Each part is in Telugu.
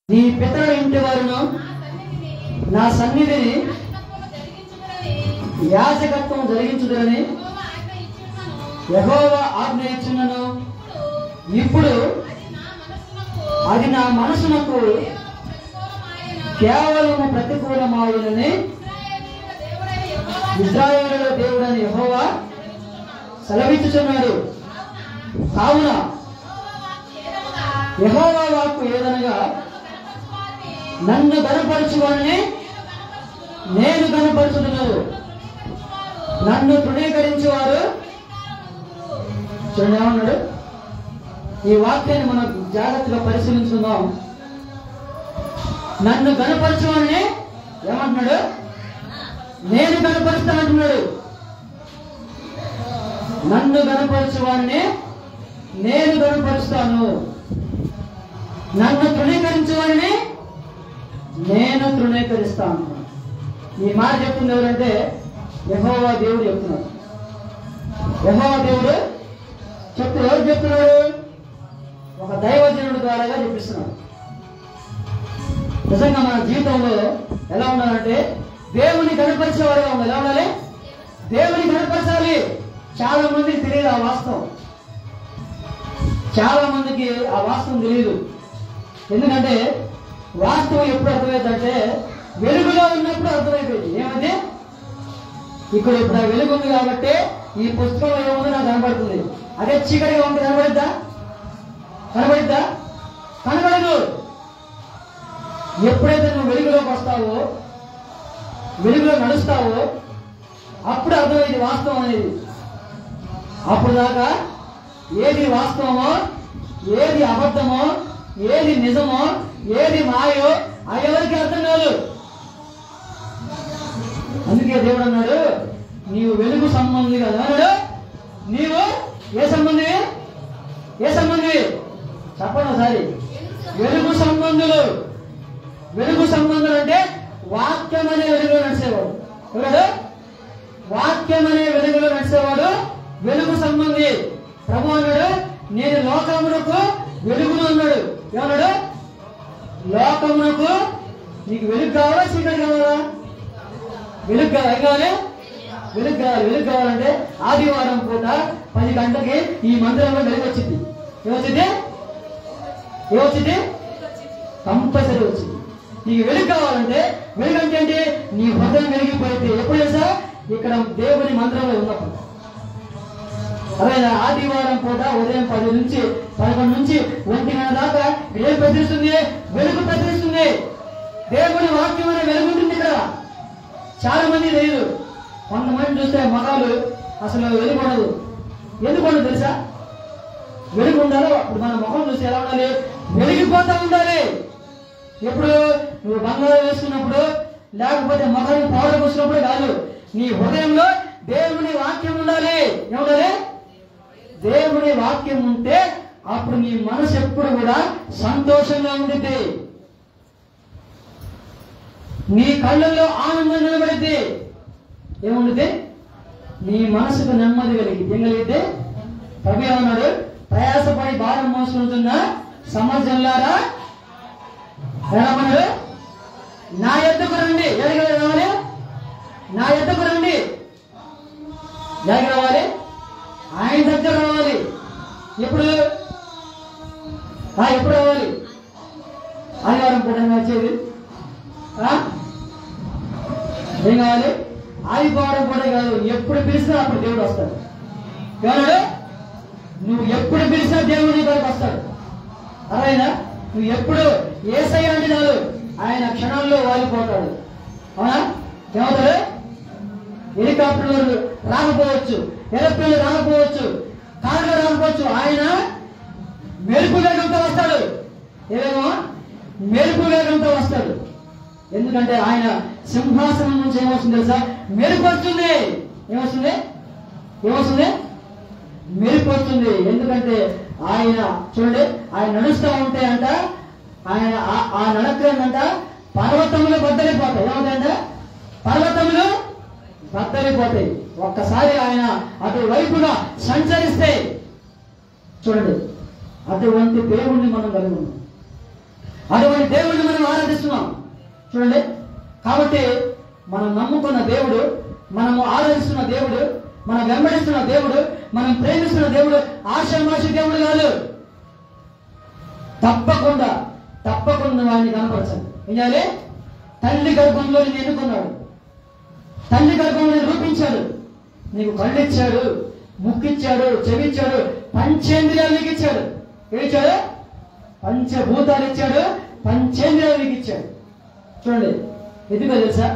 నీ పితరుల ఇంటి వారును నా సన్నిధిని యాజకత్వం జరిగించుదని యెహోవా ఆజ్ఞ ఇచ్చున్నను. ఇప్పుడు అది నా మనసునకు కేవలము ప్రతికూలమాయునని ఇశ్రాయేలుల దేవుడని యెహోవా సెలవిచ్చుచున్నాడు. కావున యెహోవా వాక్కు ఏదనగా, నన్ను గనపరచువాడిని నేను గనపరచుదును, నన్ను తృణీకరించేవారు. చూడండి ఏమన్నాడు. ఈ వాక్యాన్ని మనం జాగ్రత్తగా పరిశీలించుకుందాం. నన్ను గనపరచువాడిని ఏమంటున్నాడు? నేను గనపరుస్తానంటున్నాడు. నన్ను గనపరచువాడిని నేను గనపరుస్తాను, నన్ను తృణీకరించేవాడిని నేను తృణీకరిస్తాను. ఈ మాట చెప్తుంది ఎవరంటే యెహోవా దేవుడు చెప్తున్నాడు. యెహోవా దేవుడు చెప్తున్నాడు. ఎవరు చెప్తున్నాడు? ఒక దైవజనుడి ద్వారాగా చెప్పిస్తున్నాడు. నిజంగా మన జీవితంలో ఎలా ఉండాలంటే దేవుని కనపరిచేవారుగా ఉండాలి. ఎలా ఉండాలి? దేవుని కనపరచాలి. చాలా మందికి తెలియదు ఆ వాస్తవం. చాలా మందికి ఆ వాస్తవం తెలియదు. ఎందుకంటే వాస్తవం ఎప్పుడు అర్థమైందంటే వెలుగులో ఉన్నప్పుడు అర్థమైపోయింది. ఏమంటే ఇక్కడ ఇప్పుడు ఆ వెలుగు ఉంది కాబట్టి ఈ పుస్తకంలో ఏముందో నాకు కనబడుతుంది. అదే చీకటిగా ఉంటే కనబడిద్దా? కనబడిద్దా? కనబడదు. ఎప్పుడైతే నువ్వు వెలుగులోకి వస్తావో, వెలుగులో నడుస్తావో, అప్పుడు అర్థమైంది వాస్తవం అనేది. అప్పుడు దాకా ఏది వాస్తవమో, ఏది అబద్ధమో, ఏది నిజమో, ఏది మాయో అది ఎవరికి అర్థం కాదు. అందుకే దేవుడు అన్నాడు, నీవు వెలుగు సంబంధి కదా అన్నాడు. నీవు ఏ సంబంధివి? ఏ సంబంధివి? చెప్పండి ఒకసారి. వెలుగు సంబంధులు. వెలుగు సంబంధులు అంటే వాక్యం అనే వెలుగులో నడిచేవాడు. ఎవడు? వాక్యం అనే వెలుగులో నడిచేవాడు వెలుగు సంబంధి. ప్రభు అన్నాడు, నేను లోకమునకు వెలుగును అన్నాడు. ఏమన్నాడు? లోకమునకు నీకు వెలుగు కావాలా, చీకటి కావాలా? వెలుగు కావాలి. వెలుగు కావాలి. వెలుగు కావాలంటే ఆదివారం పూట 10 గంటలకి ఈ మందిరంలో వెలుగు వచ్చింది. ఏమొచ్చింది? ఏమొచ్చింది? కంపల్సరీ వచ్చింది. నీకు వెలుగు కావాలంటే, వెలుగు అంటే ఏంటి? నీ హృదయం వెలిగిపోయింది. ఎప్పుడు తెలుసా? ఇక్కడ దేవుని మందిరంలో ఉన్నప్పుడు. అదే ఆదివారం పూట ఉదయం 10 నుంచి 11 నుంచి 1 గంట దాకా ఏం ప్రతిస్తుంది? వెలుగు ప్రతిస్తుంది. దేవుని వాక్యం అనే వెలుగు ఉంటుంది ఇక్కడ. చాలా మంది లేదు. కొంతమంది చూస్తే మగాలు అసలు వెలుగు ఉండదు. ఎందుకు ఉండదు తెలుసా? వెలుగు ఉండాలి. అప్పుడు మన ముఖం చూస్తే ఎలా ఉండాలి? వెలిగిపోతా ఉండాలి. ఎప్పుడు నువ్వు బంగారం వేసుకున్నప్పుడు, లేకపోతే మొఖానికి పౌడర్ పూసినప్పుడు కాదు. నీ హృదయంలో దేవుని వాక్యం ఉండాలి. ఏముండాలి? దేవుని వాక్యం ఉంటే అప్పుడు నీ మనసు ఎప్పుడు కూడా సంతోషంగా ఉంటుంది. నీ కళ్ళల్లో ఆనందం నిలబడిద్ది. ఏముంటుంది? నీ మనసుకు నెమ్మది కలిగింది. ఏం కలిగితే? ప్రభు ఏమన్నాడు? ప్రయాసపడి భారం మోసుకుంటున్న సమర్థులారా ఏమన్నాడు? నా యొద్దకు రండి. ఎక్కడికి రావాలి? నా యొద్దకు రండి. ఎక్కడికి రావాలి? ఆయన దగ్గర రావాలి. ఎప్పుడు? ఎప్పుడు రావాలి? ఆదివారం పూట వచ్చేది ఏం కావాలి? ఆదివారం పూట కాదు. ఎప్పుడు పిలిచినా అప్పుడు దేవుడు వస్తాడు. ఏమన్నాడు? నువ్వు ఎప్పుడు పిలిచినా దేవుడు నీ వరకు వస్తాడు. అర్థమైందా? నువ్వు ఎప్పుడు యేసయ్య అంటే చాలు ఆయన క్షణాల్లో వాలిపోతాడు. అవునా? ఏమవుతాడు? హెలికాప్టర్లు రాకపోవచ్చు, ఏరోప్లేన్లు రాకపోవచ్చు, కార్లు రాకపోవచ్చు. ఆయన మెరుపు వేగంతో వస్తాడు. ఏమేమో మెరుపు వేగంతో వస్తాడు. ఎందుకంటే ఆయన సింహాసనం నుంచి ఏమొస్తుంది తెలుసా? మెరుపు వస్తుంది. ఏమొస్తుంది? ఏమొస్తుంది? మెరుపు వస్తుంది. ఎందుకంటే ఆయన చూడండి, ఆయన నడుస్తూ ఉంటే అంట, ఆయన ఆ నడకంట పర్వతములు బద్దలిపోతాయి. ఏమవుతాయంట? పర్వతములు బద్దలిపోతాయి. ఒక్కసారి ఆయన అటువైపుగా సంచరిస్తే చూడండి, అటువంటి దేవుణ్ణి మనం కలిగి ఉన్నాం. అటువంటి దేవుడిని మనం ఆరాధిస్తున్నాం చూడండి. కాబట్టి మనం నమ్ముకున్న దేవుడు, మనము ఆరాధిస్తున్న దేవుడు, మనం వెంబడిస్తున్న దేవుడు, మనం ప్రేమిస్తున్న దేవుడు ఆషామాషి దేవుడు కాదు. తప్పకుండా తప్పకుండా వాడిని కనపరచాలి. ఏం చేయాలి? తల్లి గర్భంలో నేను ఎన్నుకున్నాడు, తల్లి గర్భంలో రూపించాడు, నీకు కళ్ళు ఇచ్చాడు, ముక్కిచ్చాడు, చెవిచ్చాడు, పంచేంద్రియాలు నీకు ఇచ్చాడు. ఏమిచ్చాడు? పంచభూతాలు ఇచ్చాడు, పంచేంద్రియాలు నీకు ఇచ్చాడు. చూడండి, ఎందుకో తెలుసా?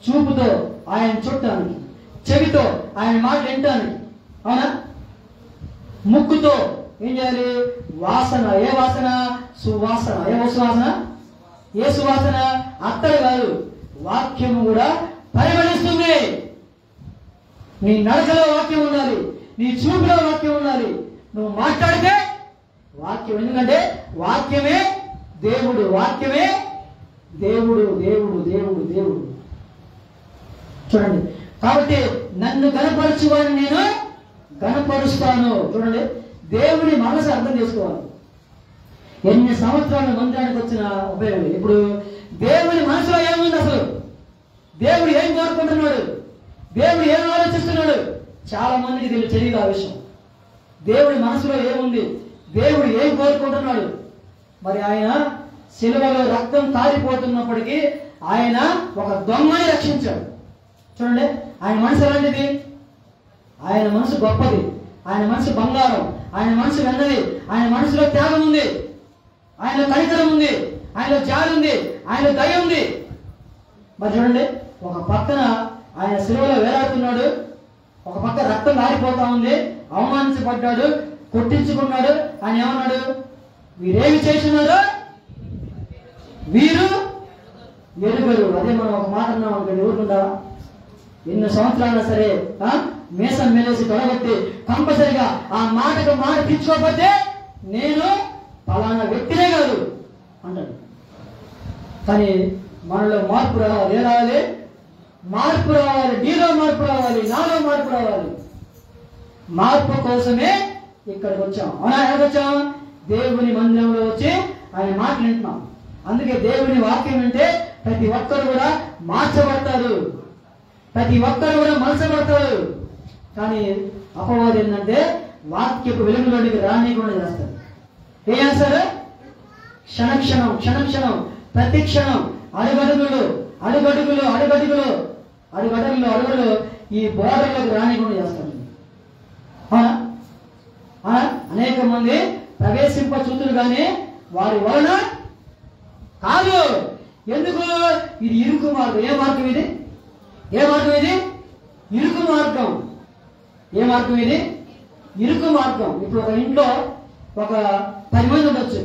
చూపుతో ఆయన చూడటానికి, చెవితో ఆయన మాటలు వినటానికి, అవునా? ముక్కుతో ఏం చేయాలి? వాసన. ఏ వాసన? సువాసన. ఏ సువాసన? ఏ సువాసన? అత్తడు కాదు, వాక్యము కూడా పరిమళిస్తుంది. నీ నడకలో వాక్యం ఉండాలి, నీ చూపులో వాక్యం ఉండాలి, నువ్వు మాట్లాడితే వాక్యం. ఎందుకంటే వాక్యమే దేవుడు, వాక్యమే దేవుడు, దేవుడు, దేవుడు, దేవుడు. చూడండి, కాబట్టి నన్ను గణపరచువాడిని నేను గణపరుస్తాను. చూడండి, దేవుని మనసు అర్థం చేసుకోవాలి. ఎన్ని సంవత్సరాలు మందిరానికి వచ్చిన ఉపయోగం. ఇప్పుడు దేవుని మనసులో ఏముంది? అసలు దేవుడు ఏం కోరుకుంటున్నాడు, దేవుడు ఏం ఆలోచిస్తున్నాడు, చాలా మందికి తెలియదు ఆ విషయం. దేవుడి మనసులో ఏముంది, దేవుడు ఏం కోరుకుంటున్నాడు. మరి ఆయన శిలువలో రక్తం కారిపోతున్నప్పటికీ ఆయన ఒక దొంగని రక్షించాడు. చూడండి, ఆయన మనసు ఎలాంటిది? ఆయన మనసు గొప్పది, ఆయన మనసు బంగారం, ఆయన మనసు వెన్నది, ఆయన మనసులో త్యాగం ఉంది, ఆయనలో కనికరం ఉంది, ఆయనలో జాలి ఉంది, ఆయనలో దయ ఉంది. మరి చూడండి, ఒక పక్కన ఆయన శిలువలో వేలాడుతున్నాడు, ఒక పక్క రక్తం కారిపోతా ఉంది, అవమానించబడ్డాడు, కొట్టించుకున్నాడు. ఆయన ఏమన్నాడు? వీరేమి చేస్తున్నారు వీరు ఎరుగరు. అదే మనం ఒక మాట అన్నాం అనుకోండి, ఊరుకుంటావా? ఎన్నో సంవత్సరాలు సరే మీసం మెలేసి తొడగొట్టి కంపల్సరిగా ఆ మాటకు మాట తీర్చుకోకపోతే నేను ఫలానా వ్యక్తినే కాదు అంటాడు. కానీ మనలో మార్పు రావాలి. ఏ రావాలి? మార్పు రావాలి. నీలో మార్పు రావాలి, నాలో మార్పు రావాలి. మార్పు కోసమే ఇక్కడికి వచ్చాం. అవునా? ఎక్కడికి వచ్చాం? దేవుని మందిరంలో వచ్చి ఆయన మాటలు వింటున్నాం. అందుకే దేవుని వాక్యం వింటే ప్రతి ఒక్కరు కూడా మార్చబడతారు, ప్రతి ఒక్కరు కూడా మలచబడతారు. కానీ అపవాది ఏంటంటే వాక్యపు వెలుగులోనికి రానికుండా చేస్తారు. ఏం చేస్తారు? క్షణక్షణం క్షణక్షణం ప్రతి క్షణం అడుగడుగులు అడుగడుగులు అడుగడుగులు అడుగడుగులు అడుగులు ఈ బోర్డర్లకు రానికుండా చేస్తారు. అవునా? అనేక మంది ప్రవేశింప చూతురు కానీ వారి వలన కాదు. ఎందుకు? ఇది ఇరుకు మార్గం. ఏ మార్గం ఇది? ఏ మార్గం ఇది? ఇరుకు మార్గం. ఏ మార్గం ఇది? ఇరుకు మార్గం. ఇప్పుడు ఒక ఇంట్లో ఒక 10 మంది ఉండొచ్చు,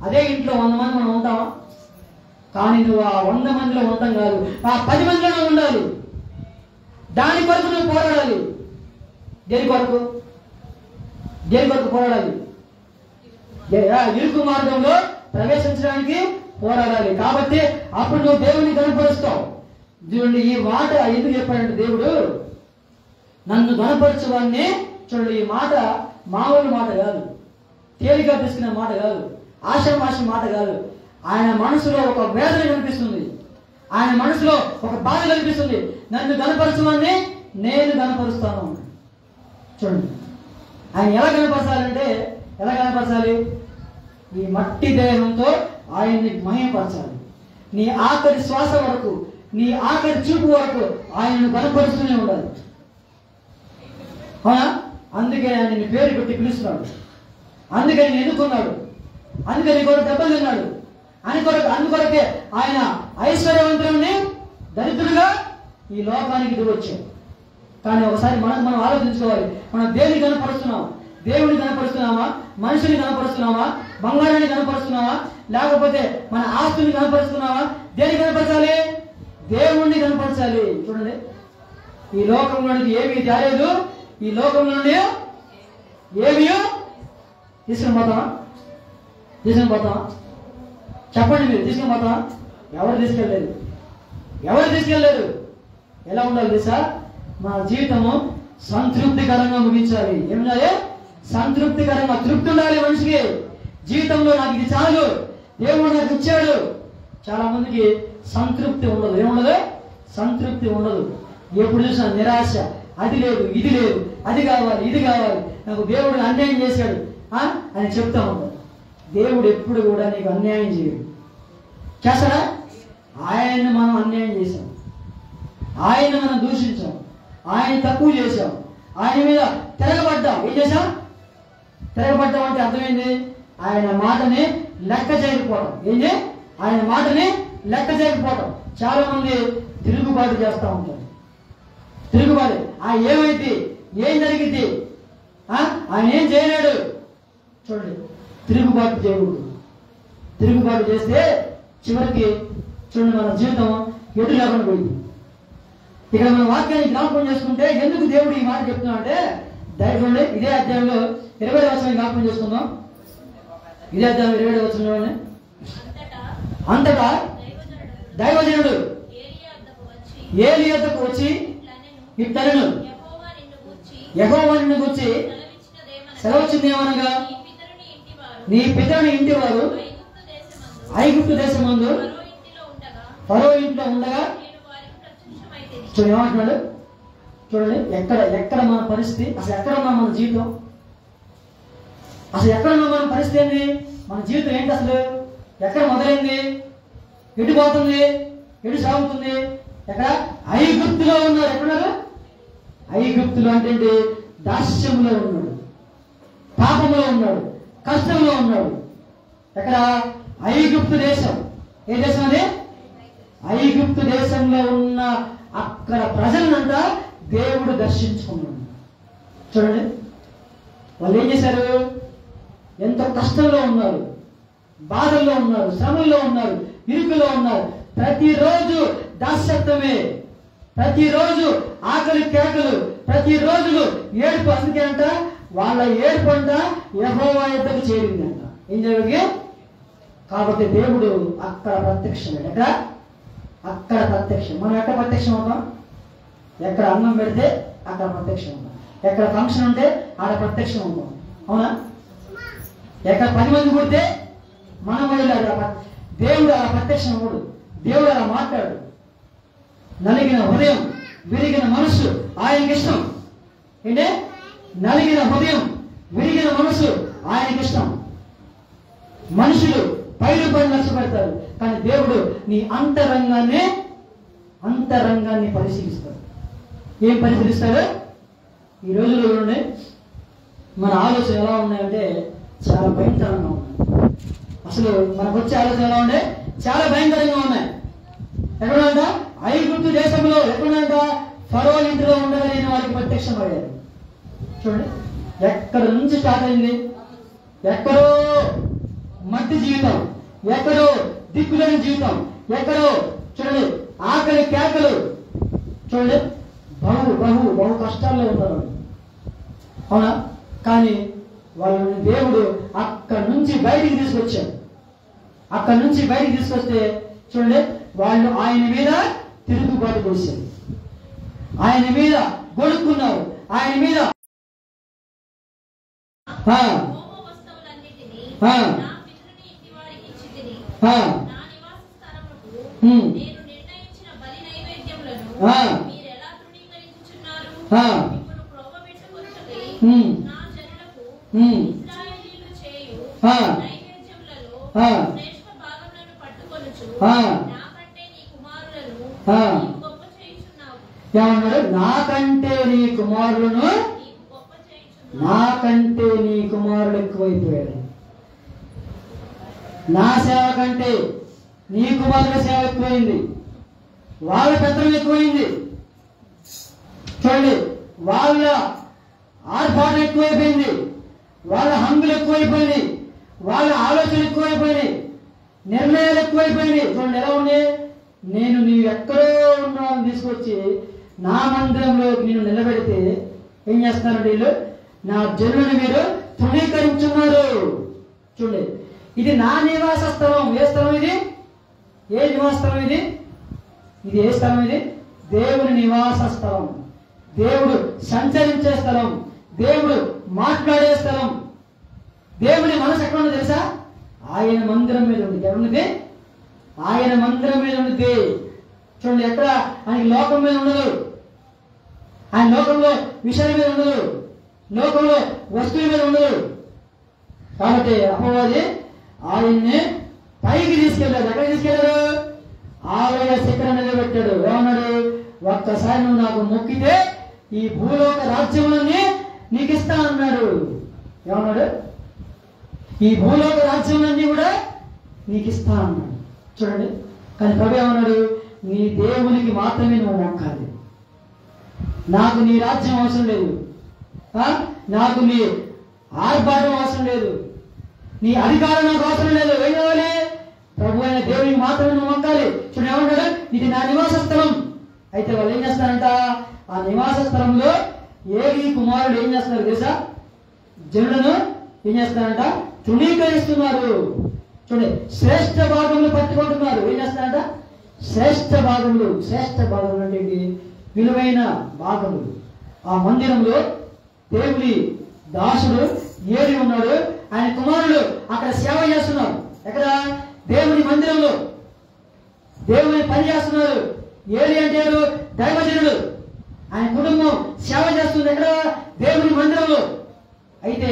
అదే ఇంట్లో 100 మంది మనం ఉంటామా? కానీ నువ్వు ఆ 100 మందిలో ఉంటాం కాదు, ఆ 10 మందిలో ఉండాలి. దాని కొరకు నువ్వు పోరాడాలి. దేని కొరకు? దేని కొరకు పోరాడాలి? ఇరుకు మార్గంలో ప్రవేశించడానికి పోరాడాలి. కాబట్టి అప్పుడు నువ్వు దేవుని కనపరుస్తావు. చూడండి, ఈ మాట ఎందుకు చెప్పాడంటే దేవుడు నన్ను గణపరచువాన్ని. చూడండి, ఈ మాట మామూలు మాట కాదు, తేలిగా తీసుకునే మాట కాదు, ఆషామాషి మాట కాదు. ఆయన మనసులో ఒక వేదన కనిపిస్తుంది, ఆయన మనసులో ఒక బాధ కనిపిస్తుంది. నన్ను గణపరచువాన్ని నేను గణపరుస్తాను. చూడండి, ఆయన ఎలా కనపరచాలంటే, ఎలా కనపరచాలి? ఈ మట్టి దేహంతో ఆయన్ని మహిమపరచాలి. నీ ఆఖరి శ్వాస వరకు, నీ ఆఖరి చూపు వరకు ఆయనను కనపరుస్తూనే ఉండాలి. అవునా? అందుకే ఆయన నీ పేరు పెట్టి పిలుస్తున్నాడు, అందుకే నేను ఎన్నుకున్నాడు, అందుకే నీ కొరకు దెబ్బలు తిన్నాడు, అందుకొరకే ఆయన ఐశ్వర్యవంతుని దరిద్రుడుగా ఈ లోకానికి దిగొచ్చాడు. కానీ ఒకసారి మనం ఆలోచించుకోవాలి. మనం దేన్ని కనపరుస్తున్నాం? దేవుడిని కనపరుస్తున్నామా? మనుషుని కనపరుస్తున్నామా? బంగారాన్ని కనపరుస్తున్నామా? లేకపోతే మన ఆస్తుని కనపరుస్తున్నామా? దేన్ని కనపరచాలి? దేవుణ్ణి కనపరచాలి. చూడండి, ఈ లోకంలోనికి ఏమీ తేలేదు, ఈ లోకంలో నుండి ఏమీ తీసుకుని పోతామా? చెప్పండి, మీరు తీసుకుని పోతామా? ఎవరు తీసుకెళ్ళలేదు, ఎవరు తీసుకెళ్ళలేదు. ఎలా ఉండాలి తెలుసా? మన జీవితము సంతృప్తికరంగా ముగించాలి. ఏమన్నా? సంతృప్తికరంగా, తృప్తి ఉండాలి మనిషికి జీవితంలో. నాకు ఇది చాలు, దేవుడు నాకు ఇచ్చాడు. చాలా మందికి సంతృప్తి ఉండదు. ఏముండదు? సంతృప్తి ఉండదు. ఎప్పుడు చూసినా నిరాశ, అది లేదు, ఇది లేదు, అది కావాలి, ఇది కావాలి, నాకు దేవుడు అన్యాయం చేశాడు అని చెప్తా ఉంటాడు. దేవుడు ఎప్పుడు కూడా నీకు అన్యాయం చేయడు. చేస్తాడా? ఆయన్ని మనం అన్యాయం చేశాం, ఆయన మనం దూషించాం, ఆయన తక్కువ చేశాం, ఆయన మీద తిరగబడ్డాం. ఏం చేశాం? తిరగబడ్డాం అంటే అర్థమైంది, ఆయన మాటని లెక్క చేయకపోవడం. ఏంటి? ఆయన మాటని లెక్క చేయకపోవడం. చాలా మంది తిరుగుబాటు చేస్తూ ఉంటారు. తిరుగుబాటు ఏమైంది, ఏం జరిగింది, ఆయన ఏం చేయలేడు. చూడండి, తిరుగుబాటు చేయకూడదు. తిరుగుబాటు చేస్తే చివరికి చూడండి మన జీవితం ఎటు లేకుండా పోయింది. ఇక్కడ మన వాక్యాన్ని జ్ఞాపకం చేసుకుంటే ఎందుకు దేవుడు ఈ మాట చెప్తున్నా అంటే, దయచేయండి ఇదే అధ్యాయంలో 20వ వచనం జ్ఞాపకం చేసుకుందాం. ఇదే అధ్యాయం 20వ వచనంలోనే, అంతటా దైవజనుడు ఏలీ యొద్దకు వచ్చి ఇట్లనెను, యెహోవా నిన్ను గూర్చి సెలవిచ్చినదేమనగా, నీ పితరుని ఇంటి వారు ఐగుప్తు దేశమందు ఫరో ఇంట్లో ఉండగా. చూడండి ఏమంటున్నాడు, చూడండి ఎక్కడ మన పరిస్థితి, అసలు ఎక్కడ ఉన్నా మన జీవితం, అసలు ఎక్కడ ఉన్నా మన పరిస్థితి ఏంది, మన జీవితం ఏంటి, అసలు ఎక్కడ మొదలైంది, ఎటు పోతుంది, ఎటు సాగుతుంది? ఎక్కడ? ఐగుప్తులో ఉన్నారు. ఎక్కడున్నారు? ఐగుప్తులు అంటే దాస్యంలో ఉన్నాడు, పాపంలో ఉన్నాడు, కష్టంలో ఉన్నాడు. ఎక్కడ? ఐగుప్తు దేశం. ఏ దేశం అది? ఐగుప్తు దేశంలో ఉన్న అక్కడ ప్రజలనంతా దేవుడు దర్శించుకున్నాడు. చూడండి వాళ్ళు ఏం చేశారు? ఎంతో కష్టంలో ఉన్నారు, బాధల్లో ఉన్నారు, శ్రమల్లో ఉన్నారు, ఇరుకులో ఉన్నారు. ప్రతిరోజు దాస్యత్వమే, ప్రతిరోజు ఆకలి కేకలు, ప్రతిరోజు ఏడుపు. అందుకే అంట వాళ్ళ ఏడుపు అంట యెహోవా యొద్దకు చేరిందంట. ఏం జరిగింది? కాబట్టి దేవుడు అక్కడ ప్రత్యక్షం. ఎక్కడ? అక్కడ ప్రత్యక్షం. మనం ఎక్కడ ప్రత్యక్షం అవుతాం? ఎక్కడ అన్నం పెడితే అక్కడ ప్రత్యక్షం అవుతాం, ఎక్కడ ఫంక్షన్ ఉంటే ఆడ ప్రత్యక్షం అవుతాం. అవునా? ఎక్కడ 10 మంది పుడితే మనం వెళ్ళాడు. దేవుడు అలా ప్రత్యక్షం అవ్వడు. దేవుడు అలా మాట్లాడు. నలిగిన హృదయం, విరిగిన మనస్సు ఆయనకి ఇష్టం. ఏంటే? నలిగిన హృదయం, విరిగిన మనస్సు ఆయనకి ఇష్టం. మనుషులు పైరు పని నష్టపెడతారు, కానీ దేవుడు నీ అంతరంగాన్ని పరిశీలిస్తాడు. ఏం పరిశీలిస్తాడు? ఈ రోజుల్లో చూడండి మన ఆలోచన ఎలా ఉన్నాయంటే చాలా భయంకరంగా ఉన్నాయి. అసలు మనకు వచ్చే ఆలోచన ఎలా ఉండే? చాలా భయంకరంగా ఉన్నాయి. ఎక్కడంట? ఐగుప్తు దేశంలో. ఎక్కడంట? ఫరో ఇంటిలో ఉండగలిగిన వారికి ప్రత్యక్షం అయ్యారు. చూడండి ఎక్కడ నుంచి స్టార్ట్ అయింది? ఎక్కడో మట్టి జీవితం, ఎక్కడో దిక్కులేని జీవితం, ఎక్కడో చూడండి ఆకలి కేకలు. చూడండి బహు కష్టాల్లో ఉన్నారు. అవునా? కానీ వాళ్ళని దేవుడు అక్కడి నుంచి బయటికి తీసుకొచ్చాడు. అక్కడి నుంచి బయటికి తీసుకొస్తే చూడండి వాళ్ళు ఆయన మీద తిరుగుబాటు చేశారు, ఆయన మీద గొడుక్కున్నారు, ఆయన మీద ఏమన్నాడు? నాకంటే నీ కుమారులు ఎక్కువైపోయాడు. నా సేవ కంటే నీ కుమారుల సేవ ఎక్కువైంది, వాళ్ళ పెత్తనం ఎక్కువైంది. చూడండి వాళ్ళ ఆర్భాటం ఎక్కువైపోయింది, వాళ్ళ హంగులు ఎక్కువైపోయింది, వాళ్ళ ఆలోచన ఎక్కువైపోయినాయి, నిర్ణయాలు ఎక్కువైపోయినాయి. చూడండి ఎలా ఉన్నాయి? నీవు ఎక్కడో ఉన్నావు తీసుకొచ్చి నా మందిరంలో నేను నిలబెడితే ఏం చేస్తారంటే వీళ్ళు నా జనులను మీరు తృణీకరించున్నారు. చూడండి ఇది నా నివాస స్థలం. ఏ స్థలం ఇది? ఏ నివాస స్థలం ఇది? ఇది ఏ స్థలం? ఇది దేవుని నివాస స్థలం, దేవుడు సంచరించే స్థలం, దేవుడు మాట్లాడే స్థలం. దేవుని మనసు ఎక్కడ ఉందో తెలుసా? ఆయన మందిరం మీద ఉంది. ఎవరిది? ఆయన మందిరం మీద ఉంది. చూడండి, ఎక్కడ ఆయన లోకం మీద ఉండదు. ఆయన లోకంలో విషయాల మీద ఉండదు, లోకంలో వస్తువుల మీద ఉండదు. కాబట్టి అపవాది ఆయన్ని పైకి తీసుకెళ్ళాడు. ఎక్కడ తీసుకెళ్ళాడు? ఆలయ శిఖరం నిలబెట్టాడు. ఏమన్నాడు? ఒక్కసారి నువ్వు నాకు మొక్కితే ఈ భూలోక రాజ్యములన్నీ నీకు ఇస్తా అన్నాడు. ఏమన్నాడు? ఈ భూలోక రాజ్యములన్నీ కూడా నీకు ఇస్తా అన్నాడు. చూడండి, కానీ ప్రభు ఏమన్నాడు? నీ దేవునికి మాత్రమే నువ్వు మొక్కాలి. నాకు నీ రాజ్యం అవసరం లేదు, నాకు నీ ఆర్భాటం అవసరం లేదు, నీ అధికారం నాకు అవసరం లేదు. ఏం కావాలి? ప్రభు అయిన దేవునికి మాత్రమే నువ్వు మొక్కాలి. చూడండి, ఏమంటాడు? ఇది నా నివాస స్థలం. అయితే వాళ్ళు ఏం చేస్తారంట? ఆ నివాస స్థలంలో ఏలి కుమారుడు ఏం చేస్తున్నారు తెలుసా? జనులను ఏం చేస్తారంట? తృణీకరిస్తున్నారు. చూడండి, శ్రేష్ఠ భాగములు పట్టుకుంటున్నారు. ఏం చేస్తారంట? శ్రేష్ఠ భాగములు. శ్రేష్ఠ భాగములు అంటే ఏంటి? విలువైన భాగములు. ఆ మందిరంలో దేవుని దాసుడు ఏలి ఉన్నాడు, ఆయన కుమారుడు అక్కడ సేవ చేస్తున్నారు. ఎక్కడ? దేవుని మందిరంలో దేవుని పని చేస్తున్నారు. ఏలి అంటే దైవజనుడు, ఆయన కుటుంబం సేవ చేస్తుంది. ఎక్కడ? దేవుని మందిరంలో. అయితే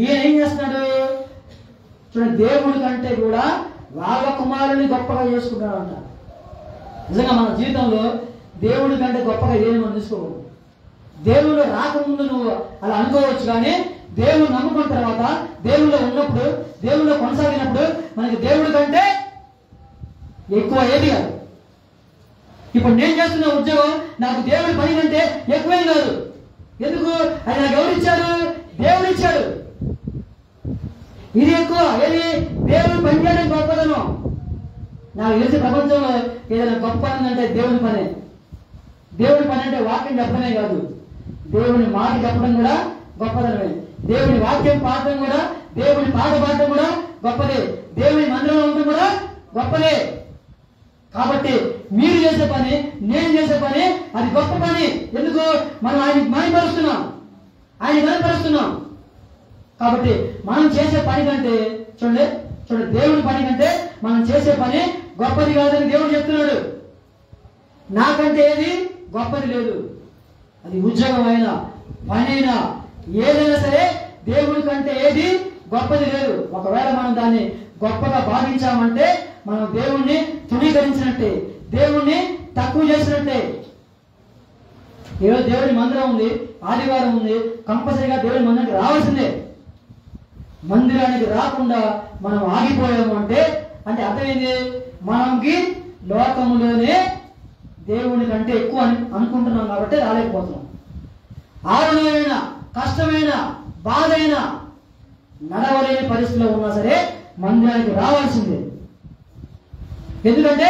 ఈయన ఏం చేస్తున్నాడు? చూడండి, దేవుడి కంటే కూడా వాళ్ళ కుమారుని గొప్పగా చేసుకుంటాడంట. నిజంగా మన జీవితంలో దేవుడి కంటే గొప్పగా ఏది మనం తీసుకోకూడదు. దేవుడు రాకముందు నువ్వు అలా అనుకోవచ్చు, కానీ దేవుడు నమ్ముకున్న తర్వాత, దేవుడిలో ఉన్నప్పుడు, దేవుడిలో కొనసాగినప్పుడు మనకి దేవుడి కంటే ఎక్కువ ఏది కాదు. ఇప్పుడు నేను చేస్తున్న ఉద్యోగం నాకు దేవుడి పని కంటే ఎక్కువేం కాదు. ఎందుకు? అది నాకు ఎవరు ఇచ్చారు? దేవుడు ఇచ్చాడు. ఇది ఎక్కువ. ఏది? దేవుడు పని చేయడం గొప్పదనం. నాకు తెలిసి ప్రపంచంలో ఏదైనా గొప్ప అంటే దేవుని పనే. దేవుని పని అంటే వాక్యం చెప్పడమే కాదు, దేవుని మాట చెప్పడం కూడా గొప్పదనమే. దేవుని వాక్యం పాడటం కూడా, దేవుని పాట పాడటం కూడా గొప్పదే. దేవుని మందిరంలో ఉండడం కూడా గొప్పదే. కాబట్టి మీరు చేసే పని, నేను చేసే పని అది గొప్ప పని. ఎందుకు? మనం ఆయన మహిమపరుస్తున్నాం, ఆయన కనపరుస్తున్నాం. కాబట్టి మనం చేసే పని కంటే చూడండి దేవుడి పని కంటే మనం చేసే పని గొప్పది కాదని దేవుడు చెప్తున్నాడు. నాకంటే ఏది గొప్పది లేదు. అది ఉద్యోగం అయినా, పని అయినా, ఏదైనా సరే దేవుడి కంటే ఏది గొప్పది లేదు. ఒకవేళ మనం దాన్ని గొప్పగా భావించామంటే మనం దేవుణ్ణి తృణీకరించినట్టే, దేవుణ్ణి తక్కువ చేసినట్టే. ఈరోజు దేవుడి మందిరం ఉంది, ఆదివారం ఉంది, కంపల్సరీగా దేవుడి మందిరానికి రావాల్సిందే. మందిరానికి రాకుండా మనం ఆగిపోయాము అంటే అర్థమైంది, మనకి లోకములోనే దేవుని కంటే ఎక్కువ అనుకుంటున్నాం కాబట్టి రాలేకపోతున్నాం. ఆరుణమైన, కష్టమైన, బాధైన, నడవలేని పరిస్థితిలో ఉన్నా సరే మందిరానికి రావాల్సిందే. ఎందుకంటే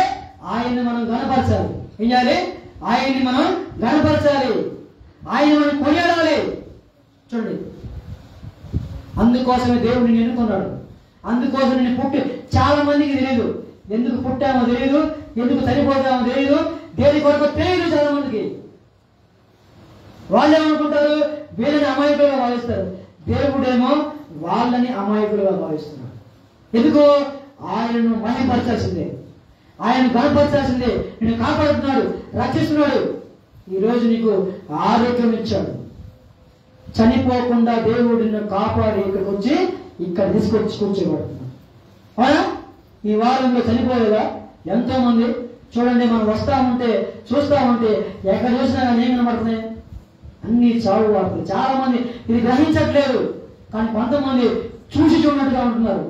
ఆయన్ని మనం గణపరచాలి. ఏం చేయాలి? ఆయన్ని మనం గణపరచాలి, ఆయన మనం కొనియాడాలి. చూడండి, అందుకోసమే దేవుడిని ఎన్నుకున్నాడు. అందుకోసం నేను పుట్టి చాలా మందికి తెలియదు, ఎందుకు పుట్టామో తెలియదు, ఎందుకు చనిపోతామో తెలియదు, దేని కొరకు తెలియదు. చాలా మందికి వాళ్ళు ఏమనుకుంటారు? వీళ్ళని అమాయకులుగా భావిస్తారు. దేవుడేమో వాళ్ళని అమాయకులుగా భావిస్తున్నాడు. ఎందుకు? ఆయనను మహిమపరచాల్సిందే, ఆయన గణపరచాల్సిందే. నిన్ను కాపాడుతున్నాడు, రక్షిస్తున్నాడు. ఈరోజు నీకు ఆరోగ్యం ఇచ్చాడు. చనిపోకుండా దేవుడు నిన్ను కాపాడి ఇక్కడికి వచ్చి ఇక్కడ తీసుకొచ్చి కూర్చోబడుతున్నాడు. అవునా? ఈ వారంలో చనిపోలేదా ఎంతో మంది? చూడండి, మనం వస్తా ఉంటే చూస్తా ఉంటే ఎక్కడ చూసినా కానీ ఏం కనబడుతున్నాయి? అన్ని చావు వార్తలు. చాలా మంది ఇది గ్రహించట్లేదు, కానీ కొంతమంది చూసి చూడనట్టుగా ఉంటున్నారు.